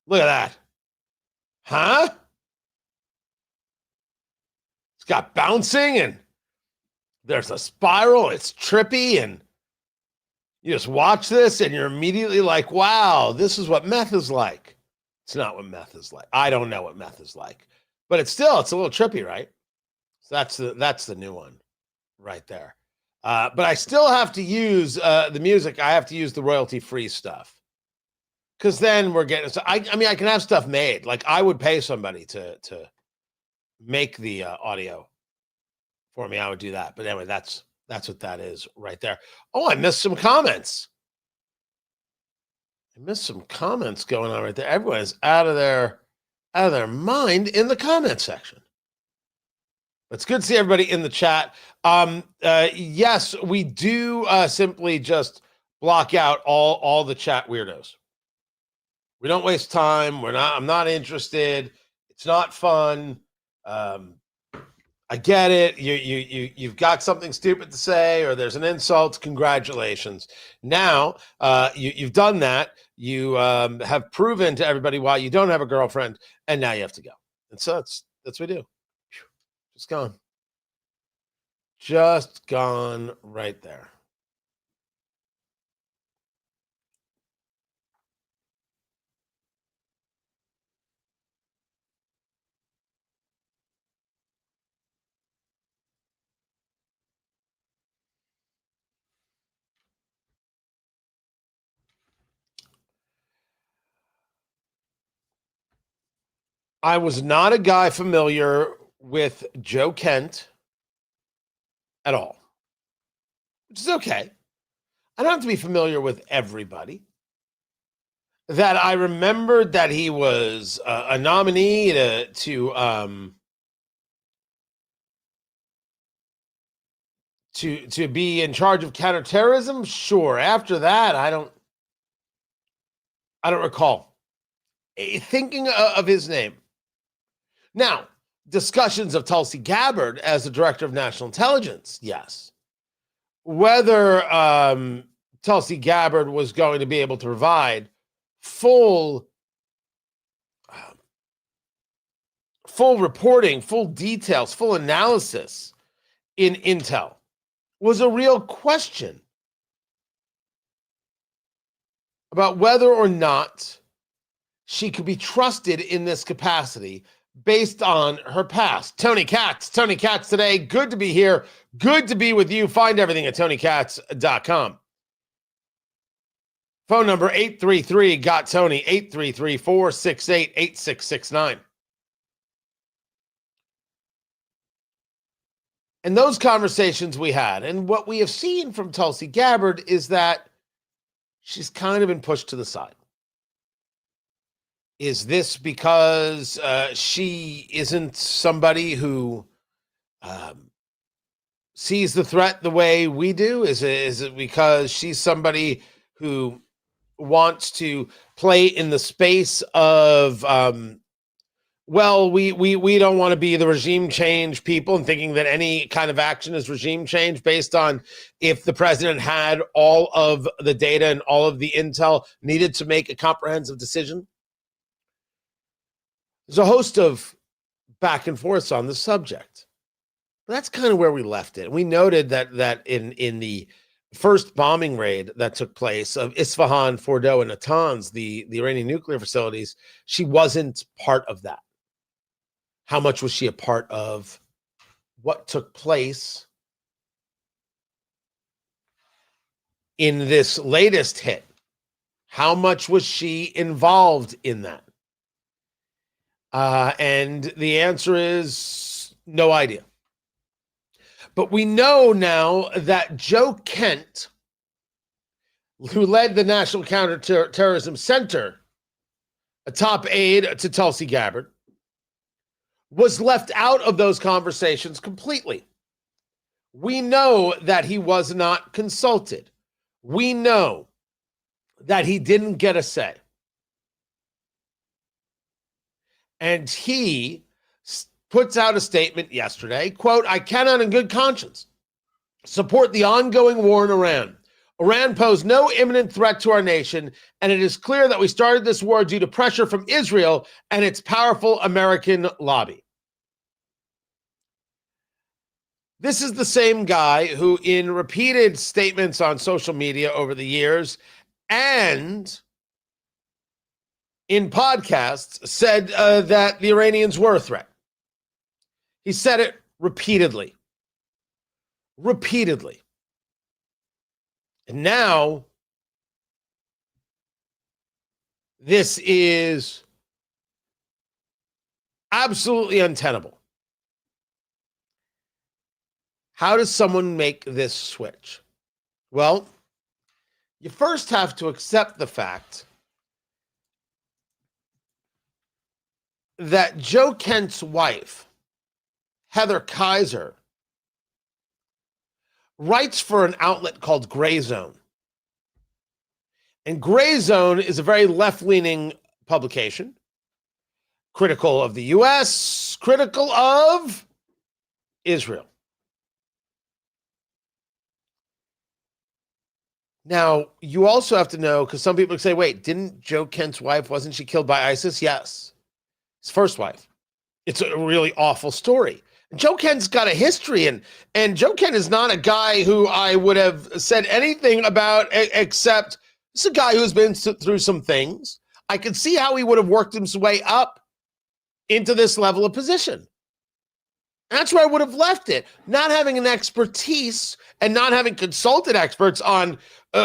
Look at that. Huh? It's got bouncing and there's a spiral. It's trippy. And you just watch this and you're immediately like, wow, this is what meth is like. It's not what meth is like. I don't know what meth is like. But it's a little trippy, right? So that's the new one right there. But I still have to use the music. I have to use the royalty-free stuff. Because then we're getting... So I mean, I can have stuff made. Like, I would pay somebody to make the audio for me. I would do that. But anyway, that's what that is right there. Oh, I missed some comments. I missed some comments going on right there. Everyone is out of their mind in the comment section. It's good to see everybody in the chat. Yes, we do simply just block out all the chat weirdos. We don't waste time. I'm not interested. It's not fun. I get it. You've got something stupid to say, or there's an insult. Congratulations. Now you've done that. You have proven to everybody why you don't have a girlfriend, and now you have to go. And so that's what we do. Just gone. Just gone right there. I was not a guy familiar with Joe Kent at all, which is okay. I don't have to be familiar with everybody. That I remembered that he was a nominee to be in charge of counterterrorism. Sure. After that, I don't recall thinking of his name. Now, discussions of Tulsi Gabbard as the director of national intelligence, yes. Whether Tulsi Gabbard was going to be able to provide full reporting, full details, full analysis in intel was a real question about whether or not she could be trusted in this capacity based on her past. Tony Katz today. Good to be here. Good to be with you. Find everything at TonyKatz.com. Phone number 833-GOT-TONY, 833-468-8669. And those conversations we had, and what we have seen from Tulsi Gabbard is that she's kind of been pushed to the side. Is this because she isn't somebody who sees the threat the way we do? Is it because she's somebody who wants to play in the space of, well, we don't want to be the regime change people, and thinking that any kind of action is regime change based on if the president had all of the data and all of the intel needed to make a comprehensive decision? There's a host of back and forths on the subject. But that's kind of where we left it. We noted that in the first bombing raid that took place of Isfahan, Fordow, and Natanz, the Iranian nuclear facilities, she wasn't part of that. How much was she a part of what took place in this latest hit? How much was she involved in that? And the answer is no idea. But we know now that Joe Kent, who led the National Counterterrorism Center, a top aide to Tulsi Gabbard, was left out of those conversations completely. We know that he was not consulted. We know that he didn't get a say. And he puts out a statement yesterday, quote, "I cannot in good conscience support the ongoing war in Iran, Iran posed no imminent threat to our nation, and it is clear that we started this war due to pressure from Israel and its powerful American lobby. This is the same guy who, in repeated statements on social media over the years and in podcasts, said that the Iranians were a threat. He said it repeatedly. Repeatedly. And now, this is absolutely untenable. How does someone make this switch? Well, you first have to accept the fact that Joe Kent's wife, Heather Kaiser, writes for an outlet called Gray Zone. And Gray Zone is a very left-leaning publication, critical of the U.S., critical of Israel. Now, you also have to know, because some people say, wait, didn't Joe Kent's wife, wasn't she killed by ISIS? Yes. His first wife. It's a really awful story. Joe Kent's got a history, and Joe Kent is not a guy who I would have said anything about except it's a guy who's been through some things. I could see how he would have worked his way up into this level of position. That's where I would have left it. Not having an expertise and not having consulted experts on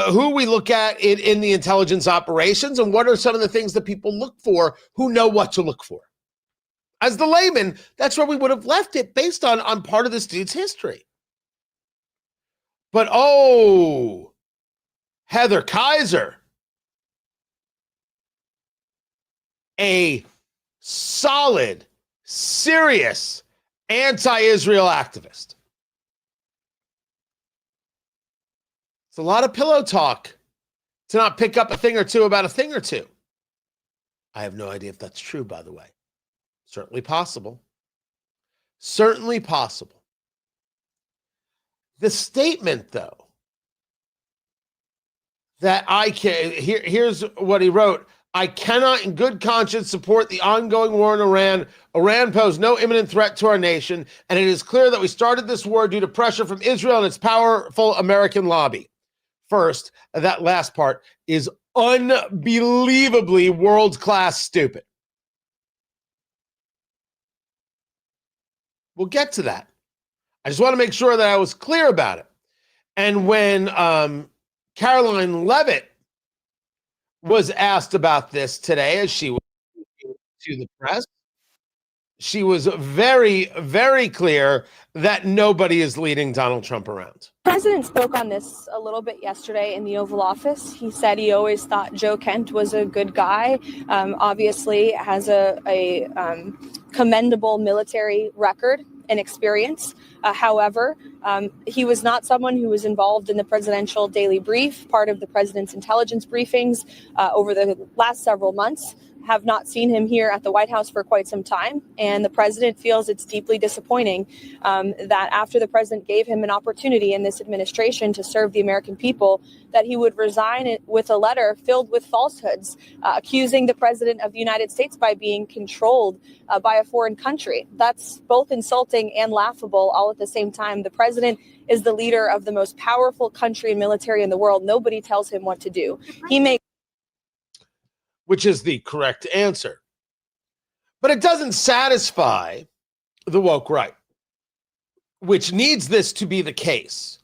who we look at in the intelligence operations and what are some of the things that people look for who know what to look for. As the layman, that's where we would have left it based on part of this dude's history. But, Heather Kaiser, a solid, serious anti-Israel activist. It's a lot of pillow talk to not pick up a thing or two about a thing or two. I have no idea if that's true, by the way. Certainly possible. Certainly possible. The statement, though, that here's what he wrote. I cannot in good conscience support the ongoing war in Iran. Iran posed no imminent threat to our nation, and it is clear that we started this war due to pressure from Israel and its powerful American lobby. First, that last part is unbelievably world-class stupid. We'll get to that. I just want to make sure that I was clear about it. And when Caroline Leavitt was asked about this today, as she was to the press, she was very, very clear that nobody is leading Donald Trump around. The president spoke on this a little bit yesterday in the Oval Office. He said he always thought Joe Kent was a good guy. Obviously has a commendable military record and experience. However, he was not someone who was involved in the presidential daily brief, part of the president's intelligence briefings over the last several months. Have not seen him here at the White House for quite some time. And the president feels it's deeply disappointing that after the president gave him an opportunity in this administration to serve the American people, that he would resign with a letter filled with falsehoods, accusing the president of the United States by being controlled by a foreign country. That's both insulting and laughable all at the same time. The president is the leader of the most powerful country and military in the world. Nobody tells him what to do. He makes which is the correct answer. But it doesn't satisfy the woke right, which needs this to be the case.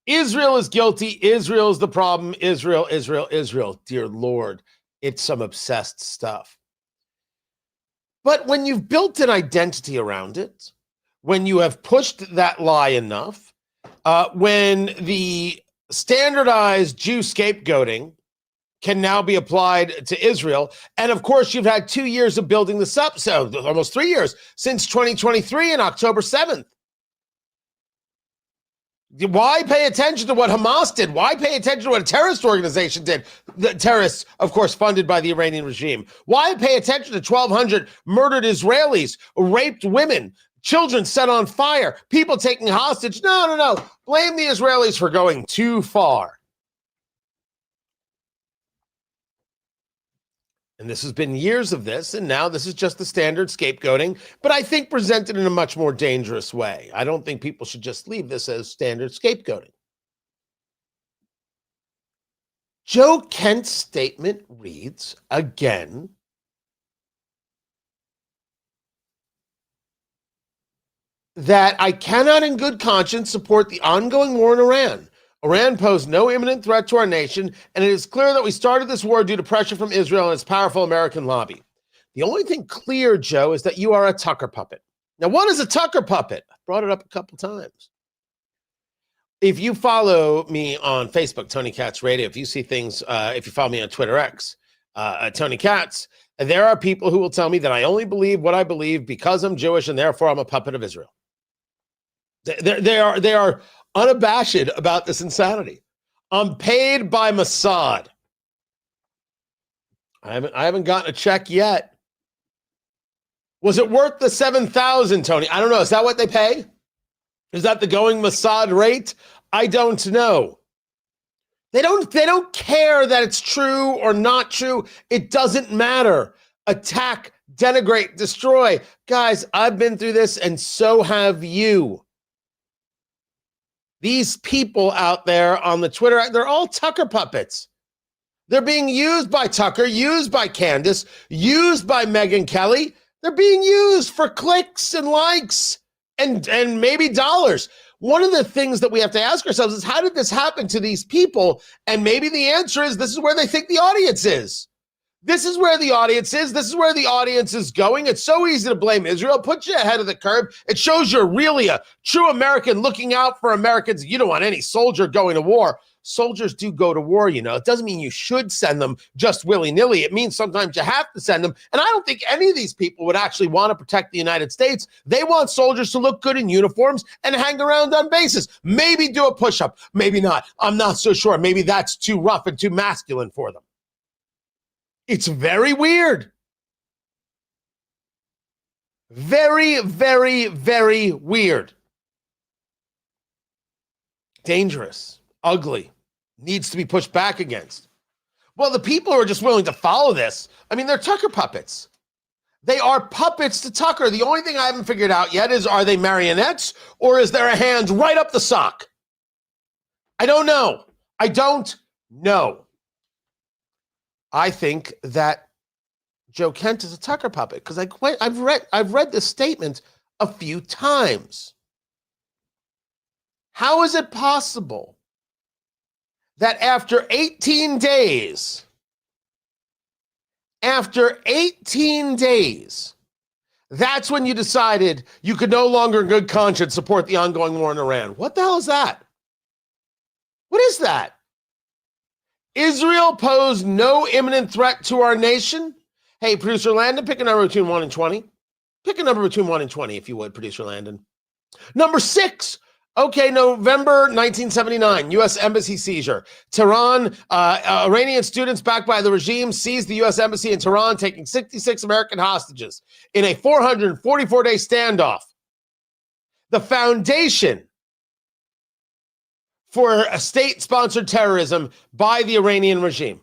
Israel is guilty. Israel is the problem. Israel, Israel, Israel. Dear Lord, it's some obsessed stuff. But when you've built an identity around it, when you have pushed that lie enough, when the standardized Jew scapegoating can now be applied to Israel. And of course, you've had 2 years of building this up. So almost 3 years since 2023 and October 7th. Why pay attention to what Hamas did? Why pay attention to what a terrorist organization did? The terrorists, of course, funded by the Iranian regime. Why pay attention to 1,200 murdered Israelis, raped women, children set on fire, people taken hostage? No. Blame the Israelis for going too far. And this has been years of this, and now this is just the standard scapegoating, but I think presented in a much more dangerous way. I don't think people should just leave this as standard scapegoating. Joe Kent's statement reads, again, that I cannot in good conscience support the ongoing war in Iran. Iran posed no imminent threat to our nation, and it is clear that we started this war due to pressure from Israel and its powerful American lobby. The only thing clear, Joe, is that you are a Tucker puppet. Now, what is a Tucker puppet? I brought it up a couple times. If you follow me on Facebook, Tony Katz Radio, if you see things, if you follow me on Twitter X, Tony Katz, there are people who will tell me that I only believe what I believe because I'm Jewish and therefore I'm a puppet of Israel. They are unabashed about this insanity. I'm paid by Mossad. I haven't gotten a check yet. Was it worth the $7,000, Tony? I don't know. Is that what they pay? Is that the going Mossad rate? I don't know. They don't care that it's true or not true. It doesn't matter. Attack, denigrate, destroy. Guys, I've been through this and so have you. These people out there on the Twitter, they're all Tucker puppets. They're being used by Tucker, used by Candace, used by Megyn Kelly. They're being used for clicks and likes and maybe dollars. One of the things that we have to ask ourselves is, how did this happen to these people? And maybe the answer is this is where they think the audience is. This is where the audience is. This is where the audience is going. It's so easy to blame Israel. Put you ahead of the curve. It shows you're really a true American looking out for Americans. You don't want any soldier going to war. Soldiers do go to war, you know. It doesn't mean you should send them just willy-nilly. It means sometimes you have to send them. And I don't think any of these people would actually want to protect the United States. They want soldiers to look good in uniforms and hang around on bases. Maybe do a push-up. Maybe not. I'm not so sure. Maybe that's too rough and too masculine for them. It's very weird. Very, very, very weird. Dangerous. Ugly. Needs to be pushed back against. Well, the people who are just willing to follow this, I mean, they're Tucker puppets. They are puppets to Tucker. The only thing I haven't figured out yet is, are they marionettes or is there a hand right up the sock? I don't know. I don't know. I think that Joe Kent is a Tucker puppet because I've read this statement a few times. How is it possible that after 18 days, that's when you decided you could no longer in good conscience support the ongoing war in Iran? What the hell is that? What is that? Israel posed no imminent threat to our nation. Hey, Producer Landon, pick a number between 1 and 20. Pick a number between 1 and 20, if you would, Producer Landon. Number 6. Okay, November 1979, U.S. Embassy seizure. Tehran, Iranian students backed by the regime seized the U.S. Embassy in Tehran, taking 66 American hostages in a 444-day standoff. The foundation for a state-sponsored terrorism by the Iranian regime.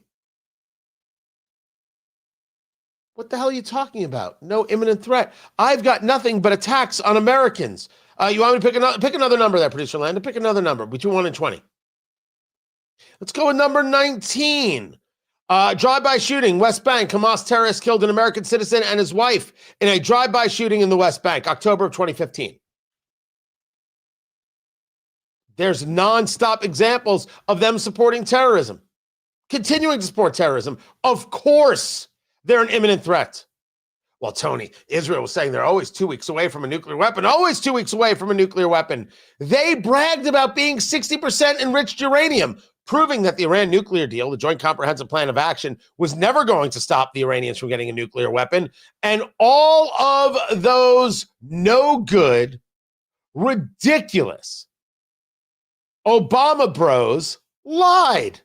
What the hell are you talking about? No imminent threat. I've got nothing but attacks on Americans. You want me to pick another number there, Producer Landon? Pick another number between 1 and 20. Let's go with number 19. Drive-by shooting, West Bank. Hamas terrorist killed an American citizen and his wife in a drive-by shooting in the West Bank, October of 2015. There's nonstop examples of them supporting terrorism, continuing to support terrorism. Of course, they're an imminent threat. Well, Tony, Israel was saying they're always 2 weeks away from a nuclear weapon, always 2 weeks away from a nuclear weapon. They bragged about being 60% enriched uranium, proving that the Iran nuclear deal, the Joint Comprehensive Plan of Action, was never going to stop the Iranians from getting a nuclear weapon. And all of those no good, ridiculous Obama bros lied.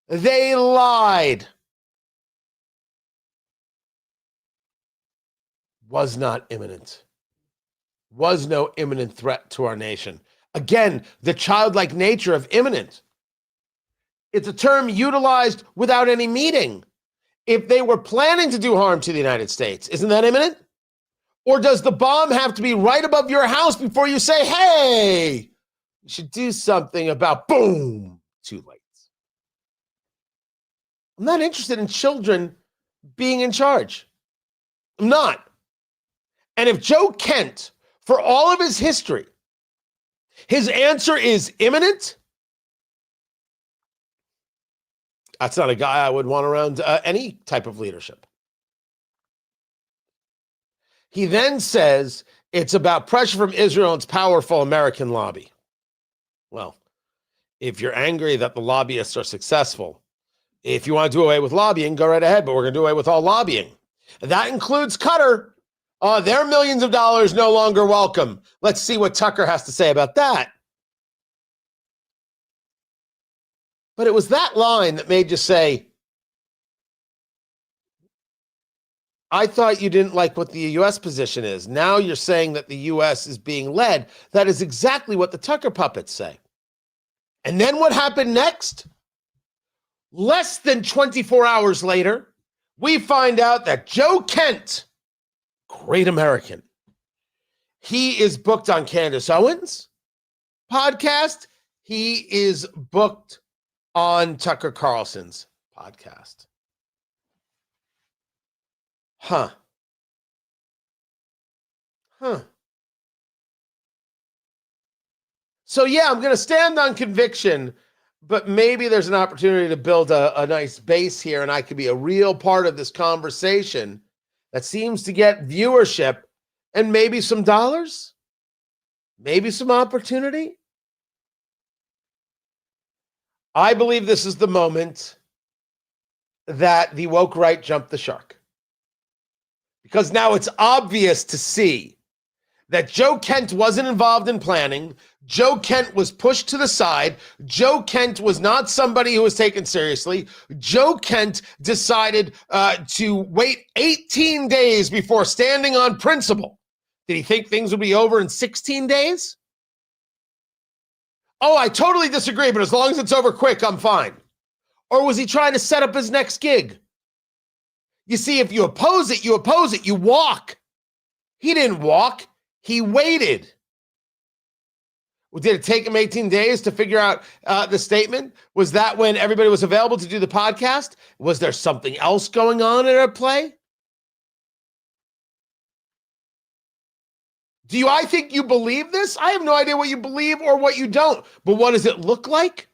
They lied. Was not imminent. Was no imminent threat to our nation. Again, the childlike nature of imminent. It's a term utilized without any meaning. if they were planning to do harm to the United States? Isn't that imminent? Or does the bomb have to be right above your house before you say, hey, you should do something about boom, too late? I'm not interested in children being in charge. I'm not. And if Joe Kent, for all of his history, his answer is imminent, that's not a guy I would want around any type of leadership. He then says it's about pressure from Israel and its powerful American lobby. Well, if you're angry that the lobbyists are successful, if you want to do away with lobbying, go right ahead, but we're going to do away with all lobbying. That includes Qatar. Their millions of dollars no longer welcome. Let's see what Tucker has to say about that. But it was that line that made you say, I thought you didn't like what the U.S. position is. Now you're saying that the U.S. is being led. That is exactly what the Tucker puppets say. And then what happened next? Less than 24 hours later, we find out that Joe Kent, great American, he is booked on Candace Owens' podcast. He is booked on Tucker Carlson's podcast. Huh. So yeah, I'm going to stand on conviction, but maybe there's an opportunity to build a nice base here, and I could be a real part of this conversation that seems to get viewership and maybe some dollars, maybe some opportunity. I believe this is the moment that the woke right jumped the shark. Because now it's obvious to see that Joe Kent wasn't involved in planning. Joe Kent was pushed to the side. Joe Kent was not somebody who was taken seriously. Joe Kent decided to wait 18 days before standing on principle. Did he think things would be over in 16 days? Oh, I totally disagree, but as long as it's over quick, I'm fine. Or was he trying to set up his next gig? You see, if you oppose it, you oppose it. You walk. He didn't walk. He waited. Did it take him 18 days to figure out the statement? Was that when everybody was available to do the podcast? Was there something else going on at play? I think you believe this? I have no idea what you believe or what you don't. But what does it look like?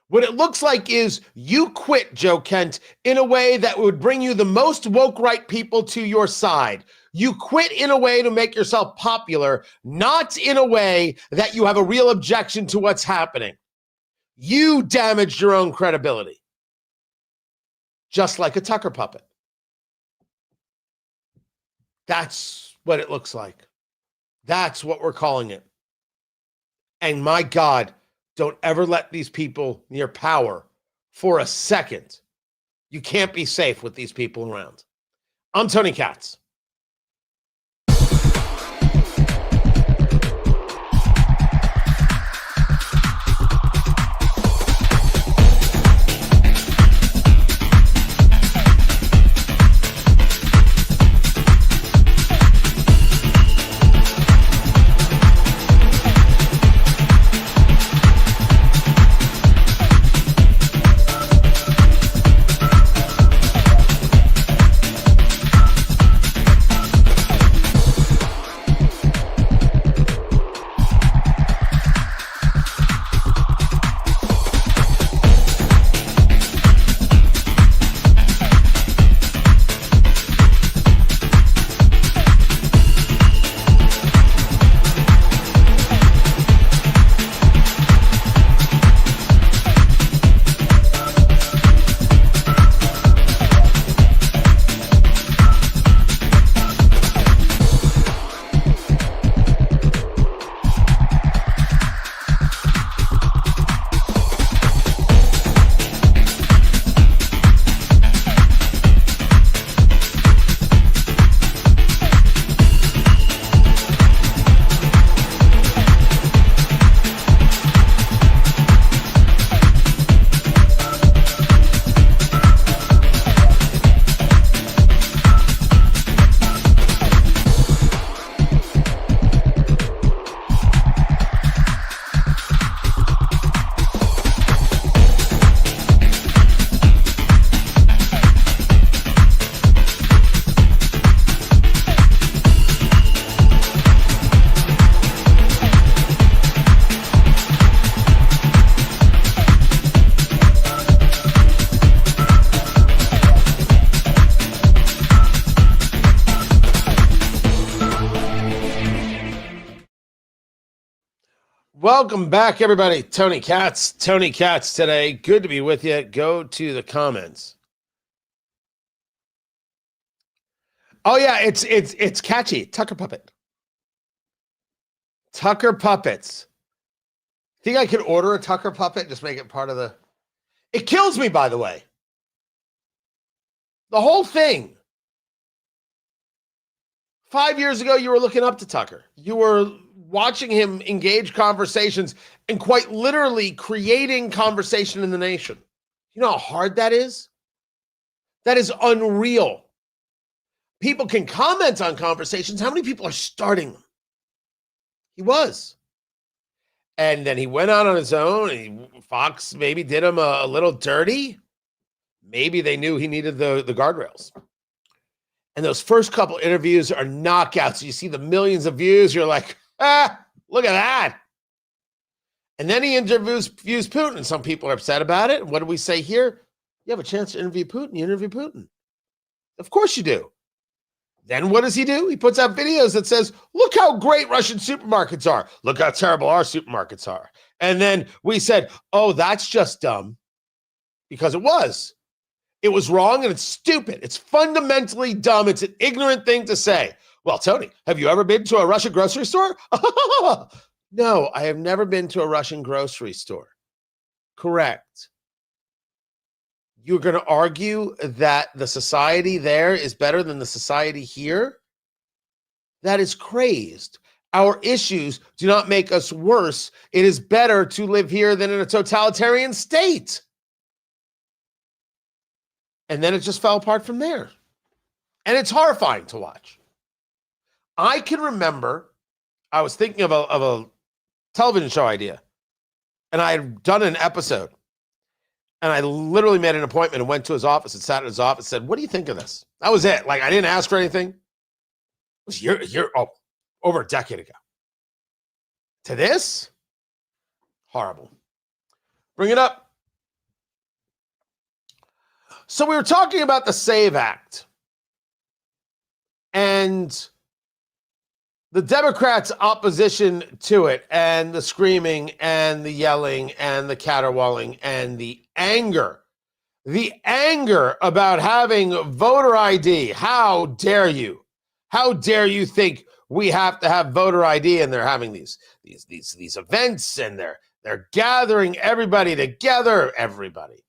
What it looks like is you quit, Joe Kent, in a way that would bring you the most woke right people to your side. You quit in a way to make yourself popular, not in a way that you have a real objection to what's happening. You damaged your own credibility. Just like a Tucker puppet. That's what it looks like. That's what we're calling it. And my God, don't ever let these people near power for a second. You can't be safe with these people around. I'm Tony Katz. Welcome back, everybody. Tony Katz today. Good to be with you. Go to the comments. Oh yeah, it's catchy. Tucker puppet. Tucker puppets. Think I could order a Tucker puppet? Just make it part of the. It kills me, by the way. The whole thing. 5 years ago, you were looking up to Tucker. You were watching him engage conversations and quite literally creating conversation in the nation. You know how hard that is? That is unreal. People can comment on conversations. How many people are starting them? He was. And then he went out on his own, and Fox maybe did him a little dirty. Maybe they knew he needed the guardrails. And those first couple interviews are knockouts. You see the millions of views. You're like, look at that. And then he interviews Putin, and some people are upset about it. What do we say here? You have a chance to interview Putin. You interview Putin. Of course you do. Then what does he do? He puts out videos that says, look how great Russian supermarkets are. Look how terrible our supermarkets are. And then we said, oh, that's just dumb. Because it was. It was wrong and it's stupid. It's fundamentally dumb. It's an ignorant thing to say. Well, Tony, have you ever been to a Russian grocery store? No, I have never been to a Russian grocery store. Correct. You're going to argue that the society there is better than the society here? That is crazed. Our issues do not make us worse. It is better to live here than in a totalitarian state. And then it just fell apart from there. And it's horrifying to watch. I can remember I was thinking of a television show idea, and I had done an episode. And I literally made an appointment and went to his office and sat in his office and said, what do you think of this? That was it. Like, I didn't ask for anything. It was over a decade ago. To this? Horrible. Bring it up. So we were talking about the SAVE Act and the Democrats' opposition to it and the screaming and the yelling and the caterwauling and the anger about having voter ID. How dare you? How dare you think we have to have voter ID? And they're having these events and they're gathering everybody together, everybody.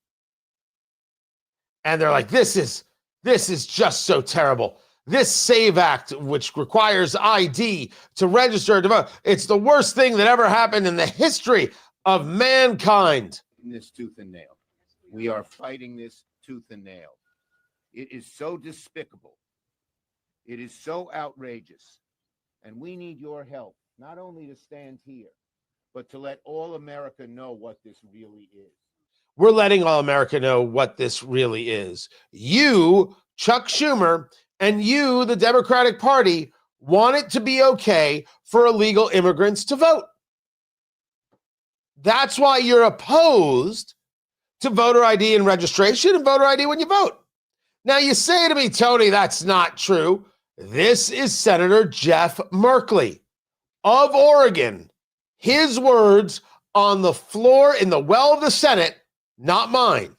And they're like, this is just so terrible. This SAVE Act, which requires ID to register to vote, it's the worst thing that ever happened in the history of mankind. This tooth and nail. We are fighting this tooth and nail. It is so despicable. It is so outrageous. And we need your help, not only to stand here, but to let all America know what this really is. We're letting all America know what this really is. You, Chuck Schumer, and you, the Democratic Party, want it to be okay for illegal immigrants to vote. That's why you're opposed to voter ID and registration and voter ID when you vote. Now you say to me, Tony, that's not true. This is Senator Jeff Merkley of Oregon. His words on the floor in the well of the Senate, not mine.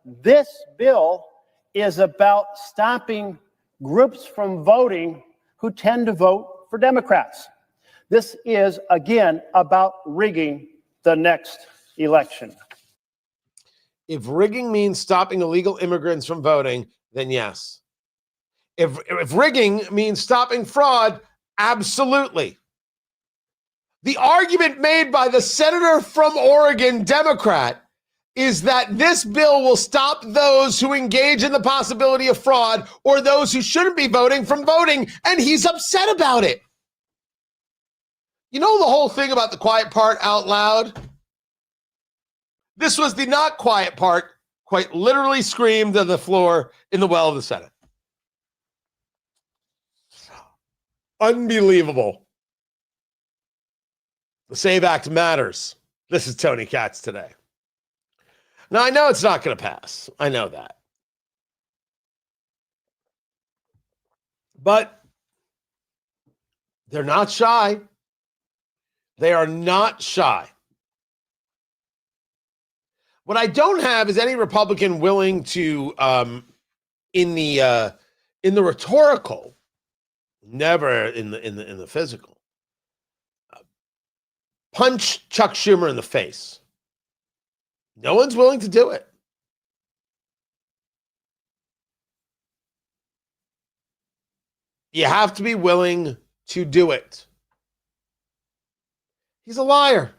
This bill is about stopping groups from voting who tend to vote for Democrats. This is, again, about rigging the next election. If rigging means stopping illegal immigrants from voting, then yes. If rigging means stopping fraud, absolutely. The argument made by the senator from Oregon, Democrat, is that this bill will stop those who engage in the possibility of fraud or those who shouldn't be voting from voting, and he's upset about it. You know the whole thing about the quiet part out loud? This was the not quiet part, quite literally screamed on the floor in the well of the Senate. Unbelievable. The SAVE Act matters. This is Tony Katz today. Now, I know it's not going to pass. I know that. But they're not shy. They are not shy. What I don't have is any Republican willing to, in the rhetorical, never in the physical, punch Chuck Schumer in the face. No one's willing to do it. You have to be willing to do it. He's a liar.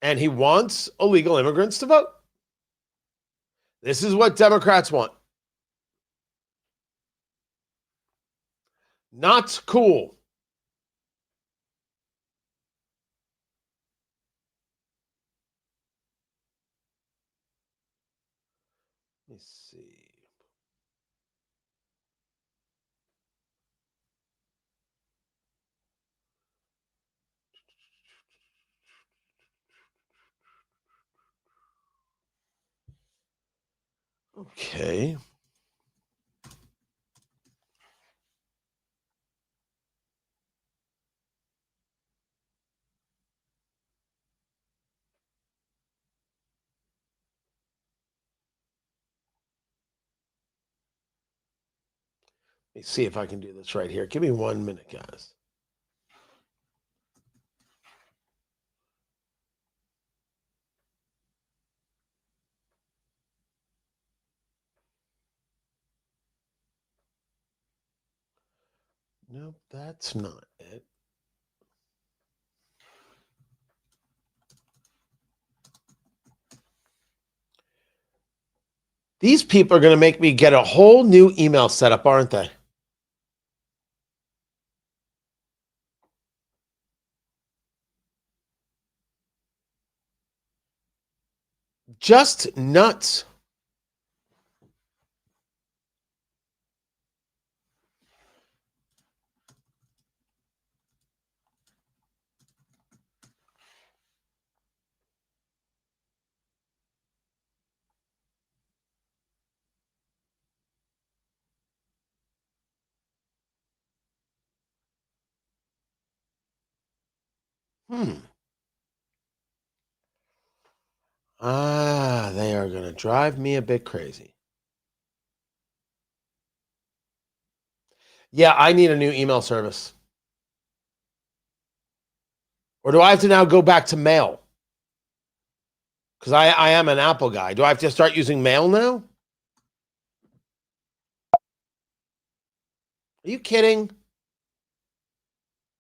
And he wants illegal immigrants to vote. This is what Democrats want. Not cool. Let me see. Okay. Let me see if I can do this right here. Give me 1 minute, guys. Nope, that's not it. These people are going to make me get a whole new email setup, aren't they? Just nuts. They are going to drive me a bit crazy. Yeah, I need a new email service. Or do I have to now go back to mail? Because I am an Apple guy. Do I have to start using mail now? Are you kidding?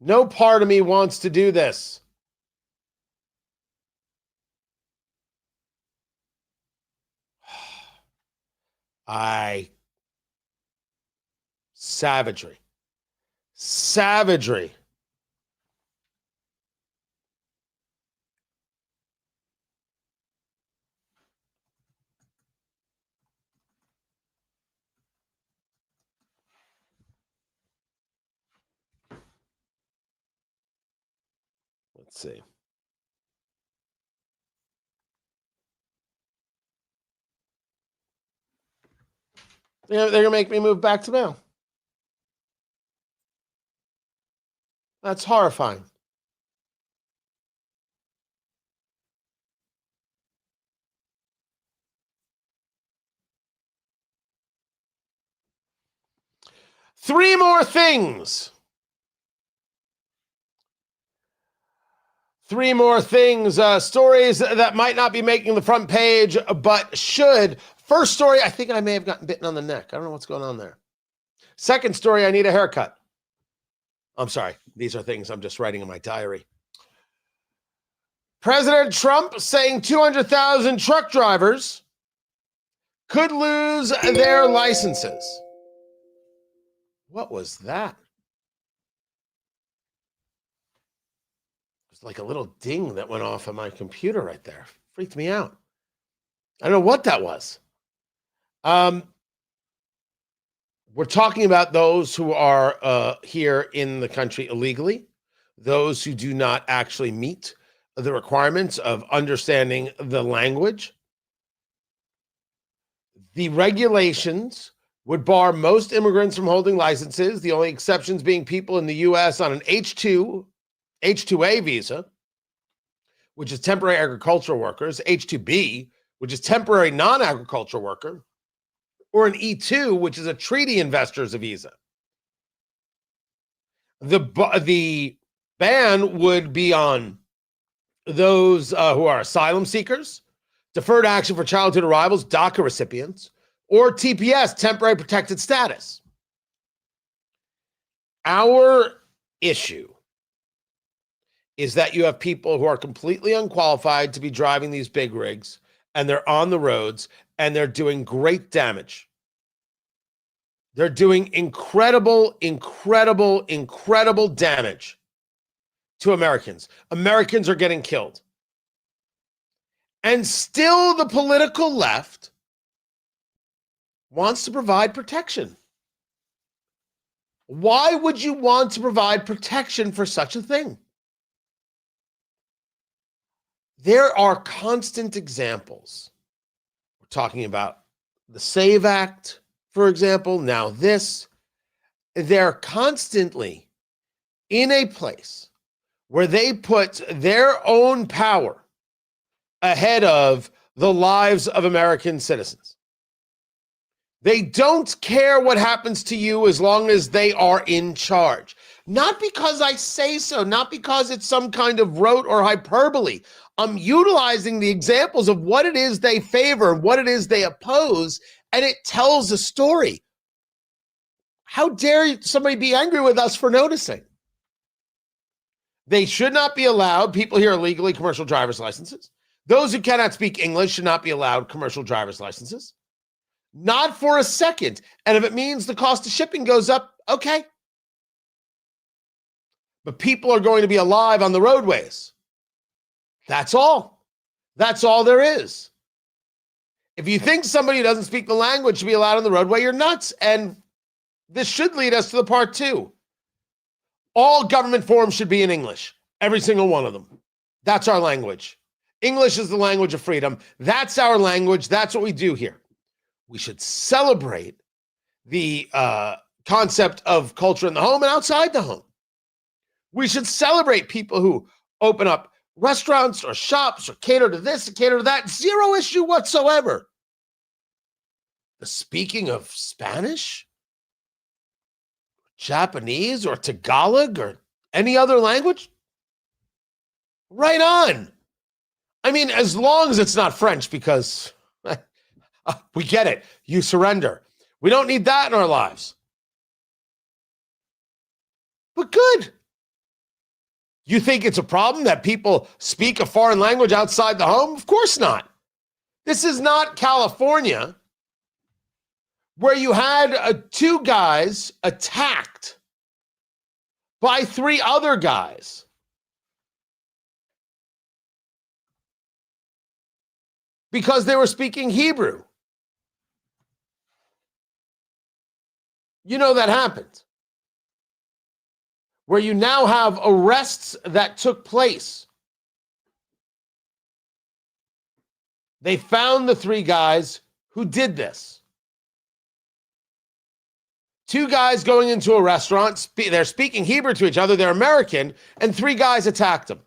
No part of me wants to do this. Savagery. Savagery. Let's see. They're going to make me move back to mail. That's horrifying. Three more things. Stories that might not be making the front page, but should. First story, I think I may have gotten bitten on the neck. I don't know what's going on there. Second story, I need a haircut. I'm sorry. These are things I'm just writing in my diary. President Trump saying 200,000 truck drivers could lose their licenses. What was that? It was like a little ding that went off on my computer right there. Freaked me out. I don't know what that was. We're talking about those who are here in the country illegally, those who do not actually meet the requirements of understanding the language. The regulations would bar most immigrants from holding licenses, the only exceptions being people in the U.S. on an H-2A visa, which is temporary agricultural workers, H-2B, which is temporary non-agricultural worker, or an E-2, which is a treaty investor's visa. The ban would be on those who are asylum seekers, deferred action for childhood arrivals, DACA recipients, or TPS, temporary protected status. Our issue is that you have people who are completely unqualified to be driving these big rigs, and they're on the roads, and they're doing great damage. They're doing incredible damage to Americans. Americans are getting killed. And still the political left wants to provide protection. Why would you want to provide protection for such a thing? There are constant examples. We're talking about the SAVE Act, for example, now this. They're constantly in a place where they put their own power ahead of the lives of American citizens. They don't care what happens to you as long as they are in charge. Not because I say so, not because it's some kind of rote or hyperbole. I'm utilizing the examples of what it is they favor and what it is they oppose, and it tells a story. How dare somebody be angry with us for noticing? They should not be allowed, people here illegally, commercial driver's licenses. Those who cannot speak English should not be allowed commercial driver's licenses. Not for a second. And if it means the cost of shipping goes up, okay. But people are going to be alive on the roadways. That's all. That's all there is. If you think somebody who doesn't speak the language should be allowed on the roadway, you're nuts. And this should lead us to the part two. All government forms should be in English. Every single one of them. That's our language. English is the language of freedom. That's our language. That's what we do here. We should celebrate the concept of culture in the home and outside the home. We should celebrate people who open up restaurants or shops or cater to this and cater to that. Zero issue whatsoever. The speaking of Spanish, Japanese, or Tagalog, or any other language, right on. I mean, as long as it's not French, because we get it. You surrender. We don't need that in our lives. But good. You think it's a problem that people speak a foreign language outside the home? Of course not. This is not California, where you had two guys attacked by three other guys. Because they were speaking Hebrew. You know that happened. Where you now have arrests that took place. They found the three guys who did this. Two guys going into a restaurant, they're speaking Hebrew to each other, they're American, and three guys attacked them.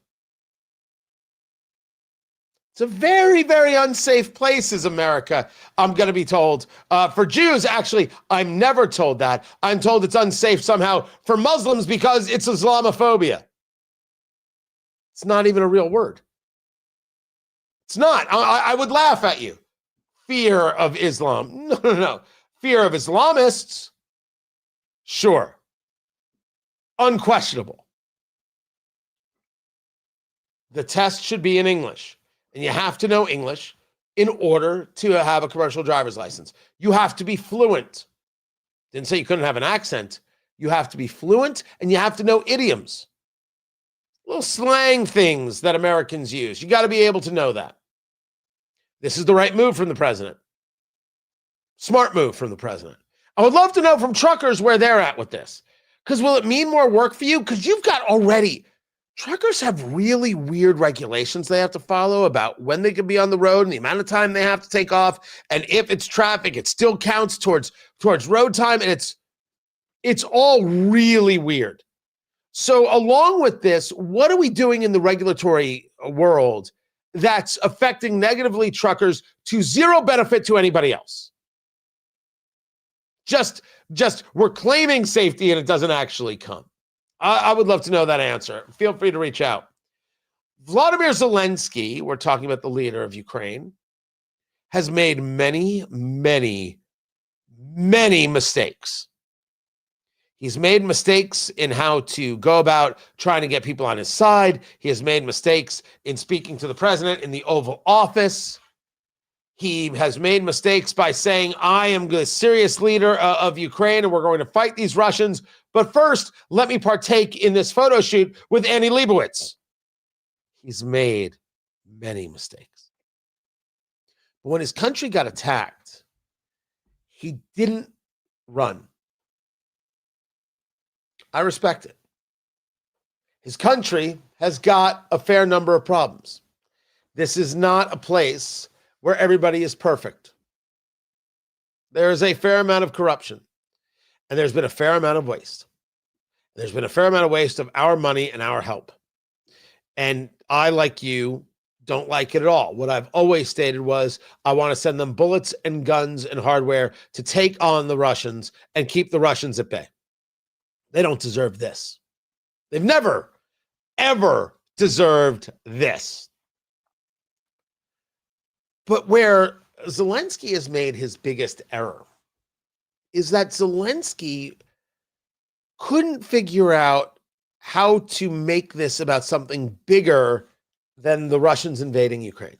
It's a very, very unsafe place, is America, I'm going to be told. For Jews, actually, I'm never told that. I'm told it's unsafe somehow for Muslims because it's Islamophobia. It's not even a real word. It's not. I would laugh at you. Fear of Islam. No. Fear of Islamists. Sure. Unquestionable. The test should be in English. And you have to know English in order to have a commercial driver's license. You have to be fluent. Didn't say you couldn't have an accent. You have to be fluent, and you have to know idioms. Little slang things that Americans use. You got to be able to know that. This is the right move from the president. Smart move from the president. I would love to know from truckers where they're at with this. Because will it mean more work for you? Because you've got already truckers have really weird regulations they have to follow about when they can be on the road and the amount of time they have to take off. And if it's traffic, it still counts towards road time. And it's all really weird. So along with this, what are we doing in the regulatory world that's affecting negatively truckers to zero benefit to anybody else? Just we're claiming safety and it doesn't actually come. I would love to know that answer. Feel free to reach out. Vladimir Zelensky, we're talking about the leader of Ukraine, has made many, many, many mistakes. He's made mistakes in how to go about trying to get people on his side. He has made mistakes in speaking to the president in the Oval Office. He has made mistakes by saying, I am the serious leader of Ukraine and we're going to fight these Russians. But first, let me partake in this photo shoot with Annie Leibovitz. He's made many mistakes. But when his country got attacked, he didn't run. I respect it. His country has got a fair number of problems. This is not a place where everybody is perfect. There is a fair amount of corruption, and there's been a fair amount of waste. There's been a fair amount of waste of our money and our help. And I, like you, don't like it at all. What I've always stated was I want to send them bullets and guns and hardware to take on the Russians and keep the Russians at bay. They don't deserve this. They've never, ever deserved this. But where Zelensky has made his biggest error is that Zelensky couldn't figure out how to make this about something bigger than the Russians invading Ukraine.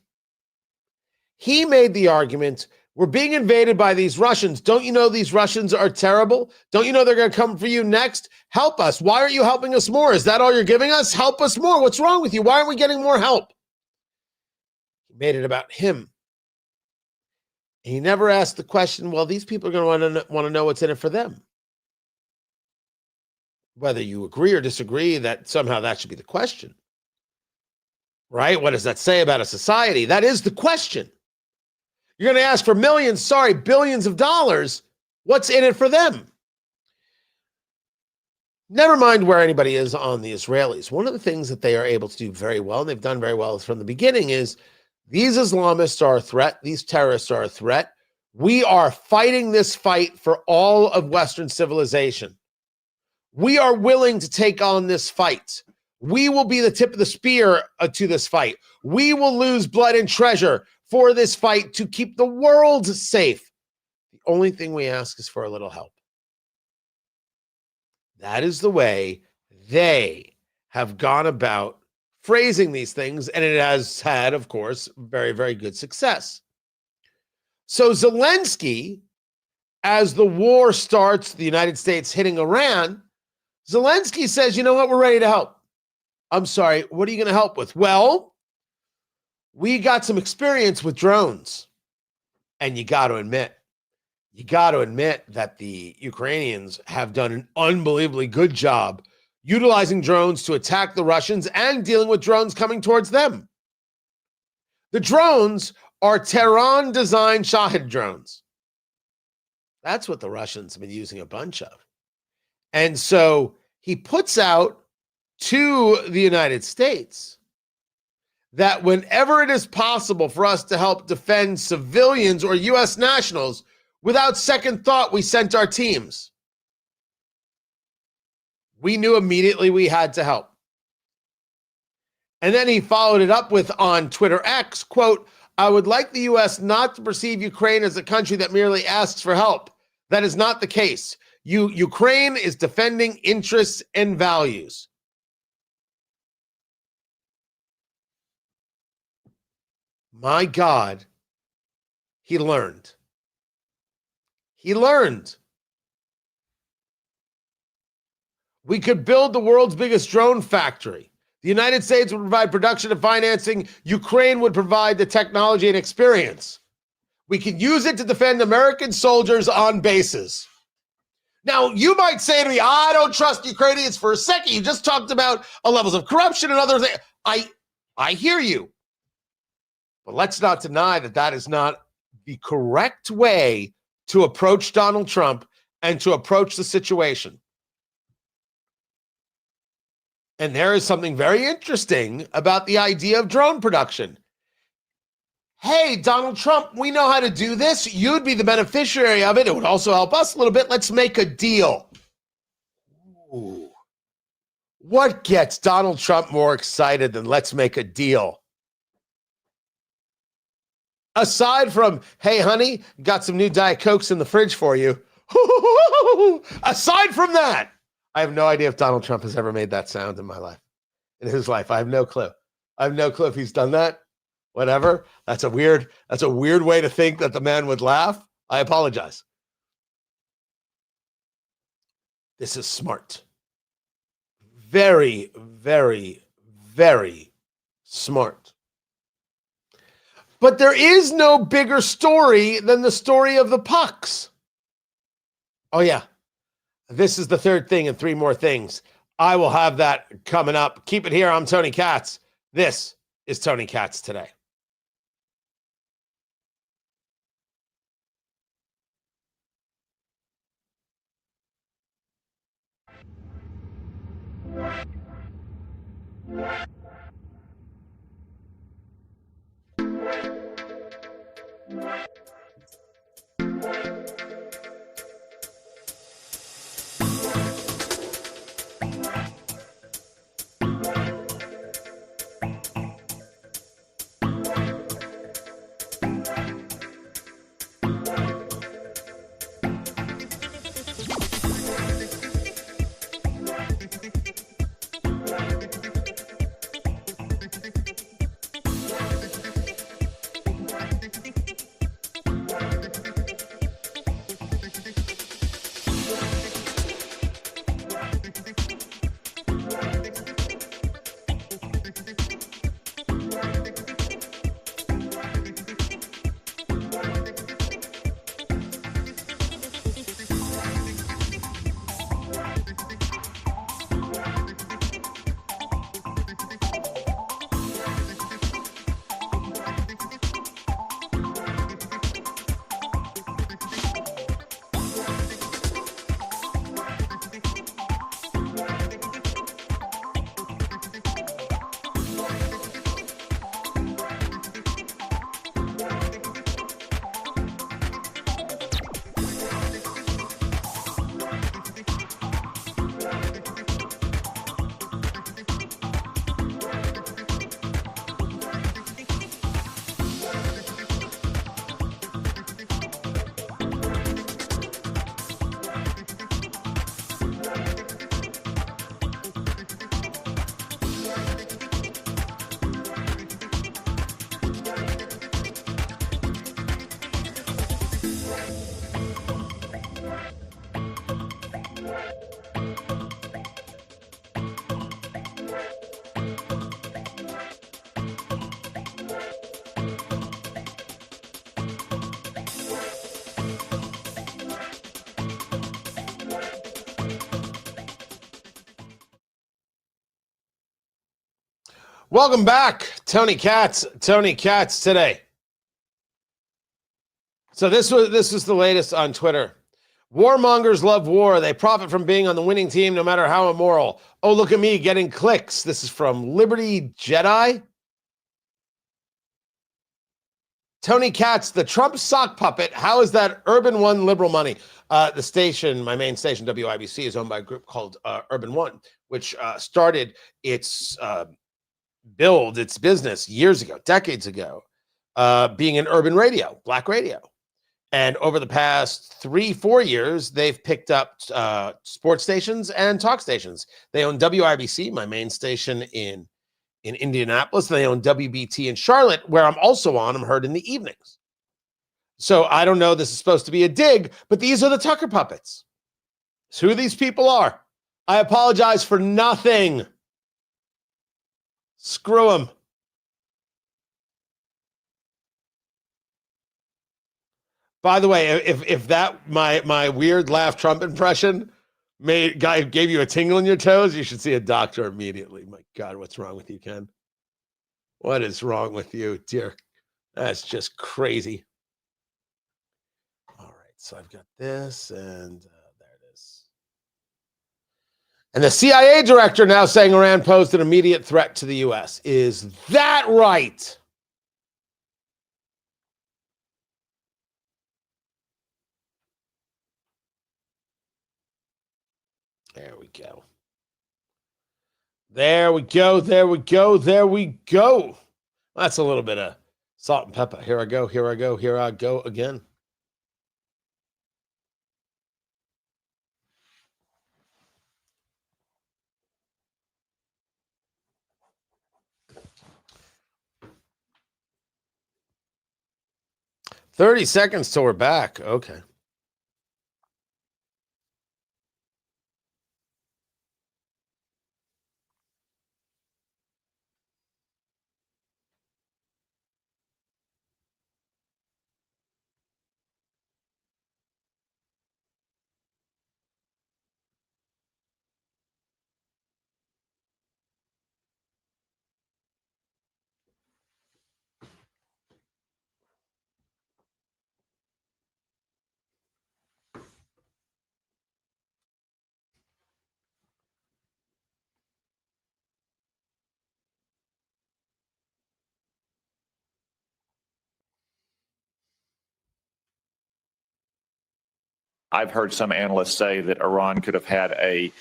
He made the argument, we're being invaded by these Russians. Don't you know these Russians are terrible? Don't you know they're going to come for you next? Help us. Why aren't you helping us more? Is that all you're giving us? Help us more. What's wrong with you? Why aren't we getting more help? He made it about him. He never asked the question, well, these people are going to want to know what's in it for them. Whether you agree or disagree, that somehow that should be the question. Right? What does that say about a society? That is the question. You're going to ask for millions, billions of dollars. What's in it for them? Never mind where anybody is on the Israelis. One of the things that they are able to do very well, and they've done very well from the beginning, is these Islamists are a threat. These terrorists are a threat. We are fighting this fight for all of Western civilization. We are willing to take on this fight. We will be the tip of the spear to this fight. We will lose blood and treasure for this fight to keep the world safe. The only thing we ask is for a little help. That is the way they have gone about phrasing these things, and it has had, of course, very, very good success. So Zelensky, as the war starts, the United States hitting Iran, Zelensky says, you know what, we're ready to help. I'm sorry, what are you going to help with? Well, we got some experience with drones. And you got to admit that the Ukrainians have done an unbelievably good job utilizing drones to attack the Russians and dealing with drones coming towards them. The drones are Tehran-designed Shahed drones. That's what the Russians have been using a bunch of. And so he puts out to the United States that whenever it is possible for us to help defend civilians or U.S. nationals, without second thought, we sent our teams. We knew immediately we had to help. And then he followed it up with, on Twitter X, quote, I would like the U.S. not to perceive Ukraine as a country that merely asks for help. That is not the case. Ukraine is defending interests and values. My God, he learned. He learned. We could build the world's biggest drone factory. The United States would provide production and financing. Ukraine would provide the technology and experience. We could use it to defend American soldiers on bases. Now, you might say to me, I don't trust Ukrainians for a second. You just talked about levels of corruption and other things. I hear you. But let's not deny that that is not the correct way to approach Donald Trump and to approach the situation. And there is something very interesting about the idea of drone production. Hey, Donald Trump, we know how to do this. You'd be the beneficiary of it. It would also help us a little bit. Let's make a deal. Ooh. What gets Donald Trump more excited than let's make a deal? Aside from, hey, honey, got some new Diet Cokes in the fridge for you. Aside from that, I have no idea if Donald Trump has ever made that sound in my life, in his life. I have no clue. I have no clue if he's done that. Whatever. That's a weird way to think that the man would laugh. I apologize. This is smart. Very, very, very smart. But there is no bigger story than the story of the pucks. Oh, yeah. This is the third thing and three more things. I will have that coming up. Keep it here. I'm Tony Katz. This is Tony Katz Today. Welcome back. Tony Katz Today. So this was the latest on Twitter. Warmongers love war. They profit from being on the winning team no matter how immoral. Oh, look at me getting clicks. This is from Liberty Jedi. Tony Katz, the Trump sock puppet. How is that Urban One liberal money? The station, my main station, WIBC, is owned by a group called Urban One, which started its business years ago, decades ago, being an urban radio, black radio. And over the past 3-4 years, they've picked up sports stations and talk stations. They own WIBC, my main station in Indianapolis. They own WBT in Charlotte, where I'm also on. I'm heard in the evenings. So I don't know, this is supposed to be a dig, but these are the Tucker puppets. It's who these people are. I apologize for nothing. Screw them. By the way, if that my weird laugh Trump impression gave you a tingle in your toes, you should see a doctor immediately. My God, what's wrong with you, Ken? What is wrong with you, dear? That's just crazy. All right, so I've got this, and there it is. And the CIA director now saying Iran posed an immediate threat to the U.S. Is that right? There we go. There we go. There we go. There we go. That's a little bit of salt and pepper. Here I go. Here I go. Here I go again. "30 seconds till we're back." Okay. I've heard some analysts say that Iran could have had a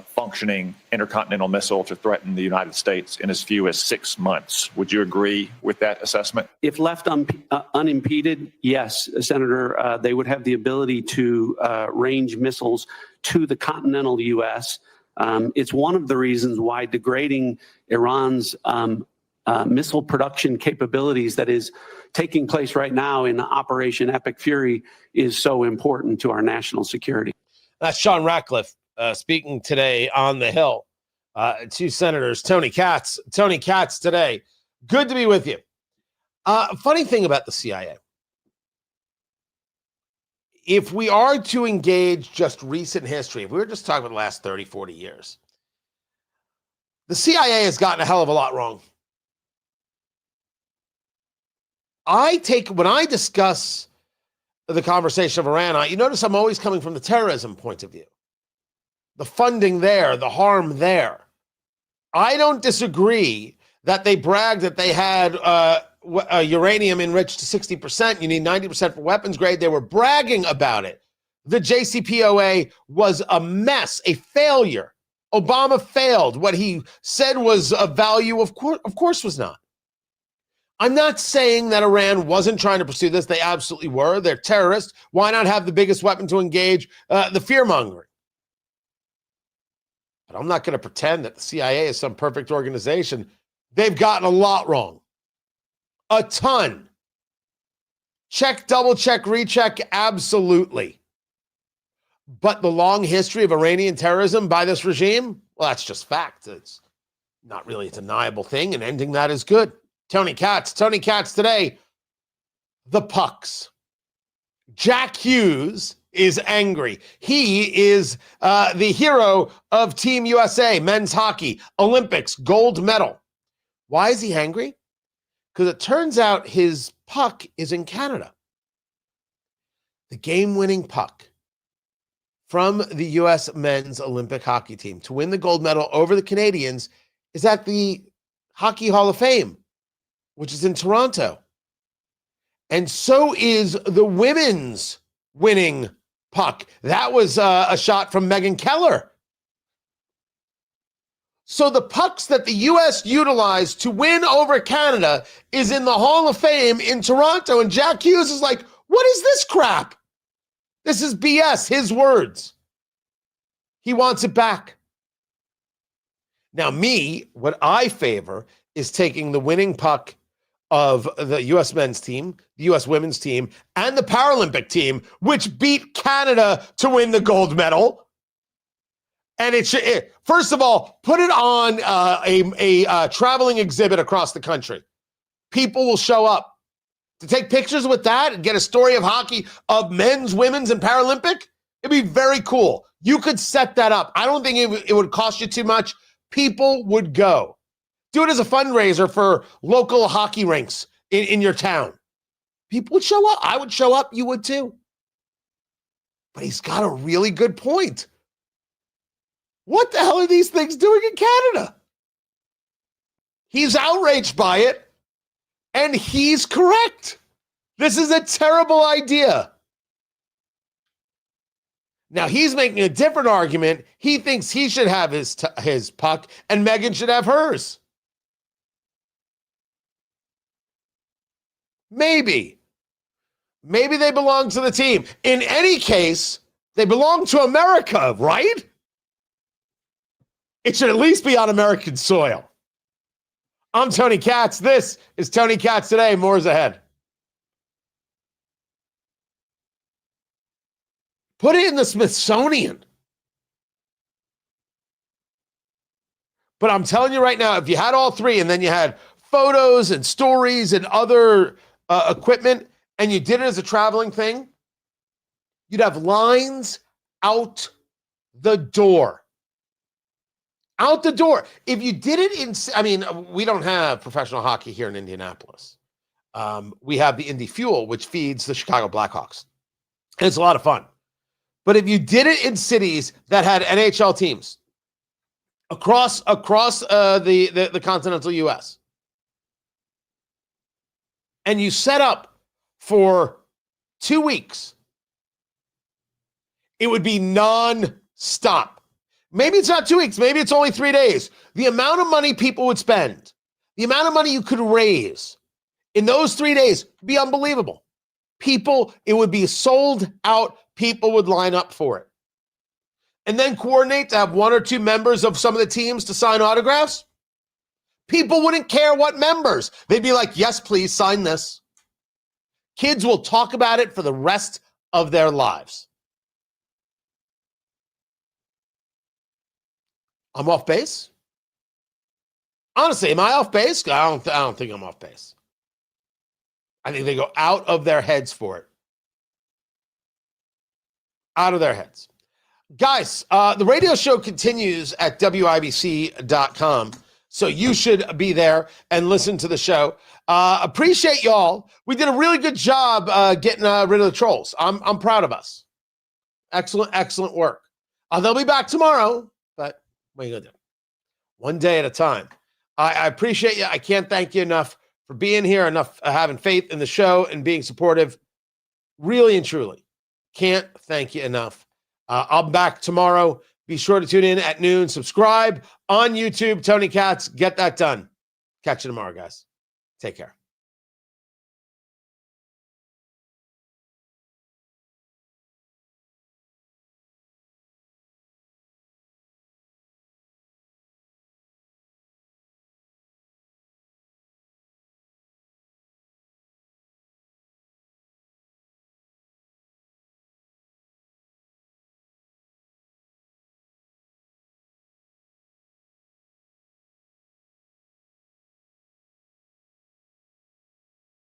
functioning intercontinental missile to threaten the United States in as few as 6 months. Would you agree with that assessment? If left unimpeded, yes, Senator, they would have the ability to range missiles to the continental U.S. It's one of the reasons why degrading Iran's missile production capabilities that is taking place right now in Operation Epic Fury is so important to our national security. That's Sean Ratcliffe speaking today on the Hill. Two senators, Tony Katz. Tony Katz today. Good to be with you. Funny thing about the CIA. If we are to engage just recent history, if we were just talking about the last 30, 40 years, the CIA has gotten a hell of a lot wrong. When I discuss the conversation of Iran, you notice I'm always coming from the terrorism point of view. The funding there, the harm there. I don't disagree that they bragged that they had uranium enriched to 60%. You need 90% for weapons grade. They were bragging about it. The JCPOA was a mess, a failure. Obama failed. What he said was a value, of course was not. I'm not saying that Iran wasn't trying to pursue this. They absolutely were. They're terrorists. Why not have the biggest weapon to engage the fear-mongering? But I'm not going to pretend that the CIA is some perfect organization. They've gotten a lot wrong. A ton. Check, double check, recheck, absolutely. But the long history of Iranian terrorism by this regime, well, that's just fact. It's not really a deniable thing, and ending that is good. Tony Katz today. The pucks. Jack Hughes is angry. He is the hero of Team USA, men's hockey, Olympics, gold medal. Why is he angry? Because it turns out his puck is in Canada. The game-winning puck from the U.S. men's Olympic hockey team to win the gold medal over the Canadians is at the Hockey Hall of Fame, which is in Toronto. And so is the women's winning puck. That was a shot from Megan Keller. So the pucks that the U.S. utilized to win over Canada is in the Hall of Fame in Toronto. And Jack Hughes is like, what is this crap? This is BS, his words. He wants it back. Now, what I favor is taking the winning puck of the U.S. men's team, the U.S. women's team, and the Paralympic team, which beat Canada to win the gold medal. And first of all, put it on a traveling exhibit across the country. People will show up. To take pictures with that and get a story of hockey of men's, women's, and Paralympic? It'd be very cool. You could set that up. I don't think it would cost you too much. People would go. Do it as a fundraiser for local hockey rinks in your town. People would show up. I would show up. You would too. But he's got a really good point. What the hell are these things doing in Canada? He's outraged by it, and he's correct. This is a terrible idea. Now, he's making a different argument. He thinks he should have his puck, and Meghan should have hers. Maybe they belong to the team. In any case, they belong to America, right? It should at least be on American soil. I'm Tony Katz. This is Tony Katz Today. More is ahead. Put it in the Smithsonian. But I'm telling you right now, if you had all three and then you had photos and stories and other equipment, and you did it as a traveling thing, you'd have lines out the door. Out the door. If you did it we don't have professional hockey here in Indianapolis. We have the Indy Fuel, which feeds the Chicago Blackhawks. And it's a lot of fun. But if you did it in cities that had NHL teams across the continental U.S., and you set up for 2 weeks, it would be non-stop. Maybe it's not 2 weeks. Maybe it's only 3 days. The amount of money people would spend, the amount of money you could raise in those 3 days would be unbelievable. It would be sold out. People would line up for it. And then coordinate to have one or two members of some of the teams to sign autographs. People wouldn't care what members. They'd be like, yes, please sign this. Kids will talk about it for the rest of their lives. I'm off base? Honestly, am I off base? I don't think I'm off base. I think they go out of their heads for it. Out of their heads. Guys, the radio show continues at WIBC.com. So you should be there and listen to the show. Appreciate y'all. We did a really good job getting rid of the trolls. I'm proud of us. Excellent work. They'll be back tomorrow, but what are you going to do? One day at a time. I appreciate you. I can't thank you enough for being here, enough having faith in the show and being supportive. Really and truly. Can't thank you enough. I'm back tomorrow. Be sure to tune in at noon. Subscribe on YouTube. Tony Katz. Get that done. Catch you tomorrow, guys. Take care.